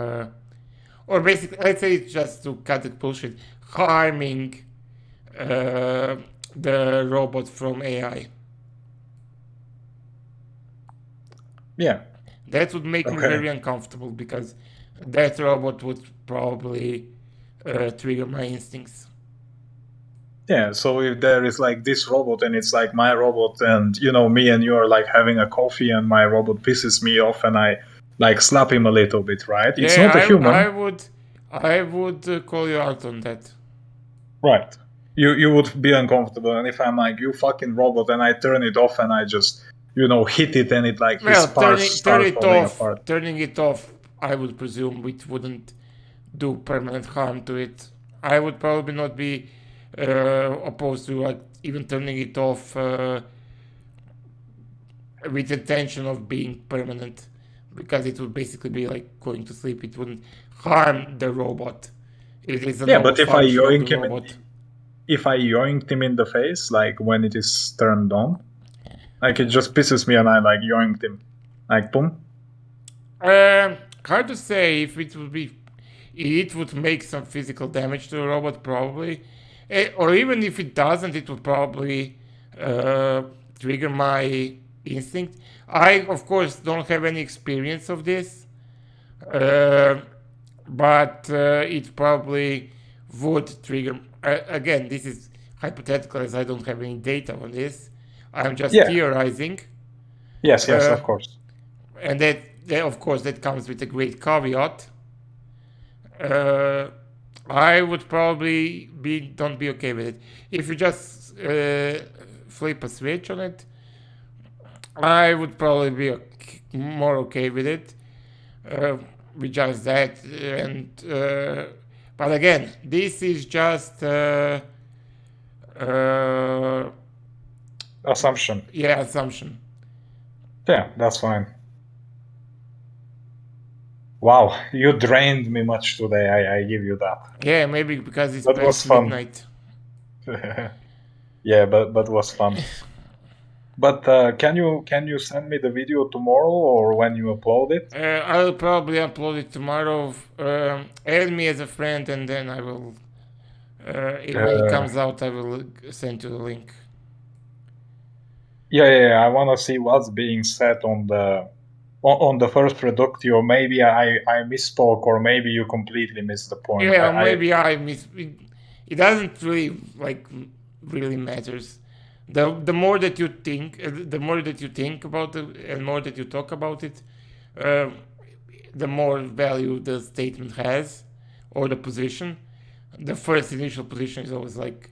or basically, let's say it's just to cut the bullshit, harming the robot from AI. Yeah. That would make me very uncomfortable because that robot would probably trigger my instincts. Yeah, so if there is like this robot and it's like my robot and, you know, me and you are like having a coffee and my robot pisses me off and I like slap him a little bit, right? It's not a human. I would call you out on that. Right. You would be uncomfortable, and if I'm like, you fucking robot, and I turn it off and I just, you know, hit it and it like his parts start falling apart. Turning it off, I would presume it wouldn't do permanent harm to it. I would probably not be opposed to like even turning it off with the intention of being permanent, because it would basically be like going to sleep. It wouldn't harm the robot. It is a but if I yoink him in the face, like when it is turned on, like it just pisses me and I like yoinked him, like boom. Hard to say if it would be. It would make some physical damage to the robot, probably. Or even if it doesn't, it would probably trigger my instinct. I, of course, don't have any experience of this, but it probably would trigger. Again, this is hypothetical as I don't have any data on this. I'm just theorizing. Yes, of course. And that, of course, that comes with a great caveat. I would probably don't be okay with it. If you just flip a switch on it, I would probably be more okay with it. With just that, and but again, this is just assumption. Yeah, assumption. Yeah, that's fine. Wow, you drained me much today. I give you that. Yeah, maybe because it's past midnight. Yeah, but was fun. But can you send me the video tomorrow or when you upload it? I'll probably upload it tomorrow. Add me as a friend, and then I will. When it comes out, I will send you the link. Yeah. I want to see what's being said on the first reductio. Or maybe I misspoke, or maybe you completely missed the point. Yeah, maybe I miss. It doesn't really really matters. The more that you think, about it, and more that you talk about it, the more value the statement has, or the position. The first initial position is always like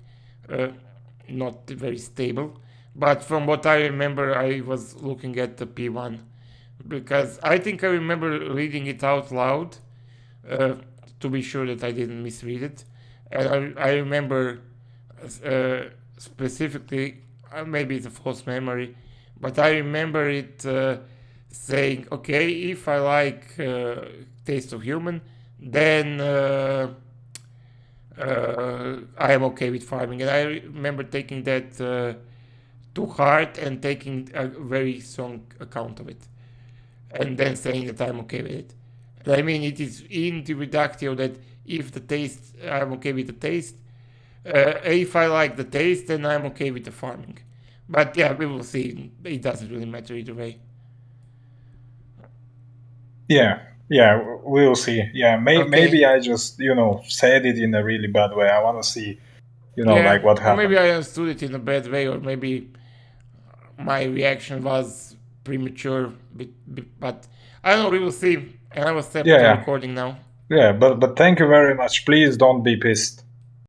not very stable. But from what I remember, I was looking at the P1 because I think I remember reading it out loud to be sure that I didn't misread it. And I remember specifically, maybe it's a false memory, but I remember it saying, okay, if I like taste of human, then I am okay with farming. And I remember taking that to heart and taking a very strong account of it, and then saying that I'm okay with it. And I mean, it is in the reductio that if the taste, I'm okay with the taste. If I like the taste, then I'm okay with the farming. But yeah, we will see. It doesn't really matter either way. Yeah, we'll see. Yeah, Okay. maybe I just said it in a really bad way. I want to see, like what Or happened. maybe I understood it in a bad way, or maybe my reaction was premature. But I don't know. We will see. And I will stop the recording now. Yeah, but thank you very much. Please don't be pissed.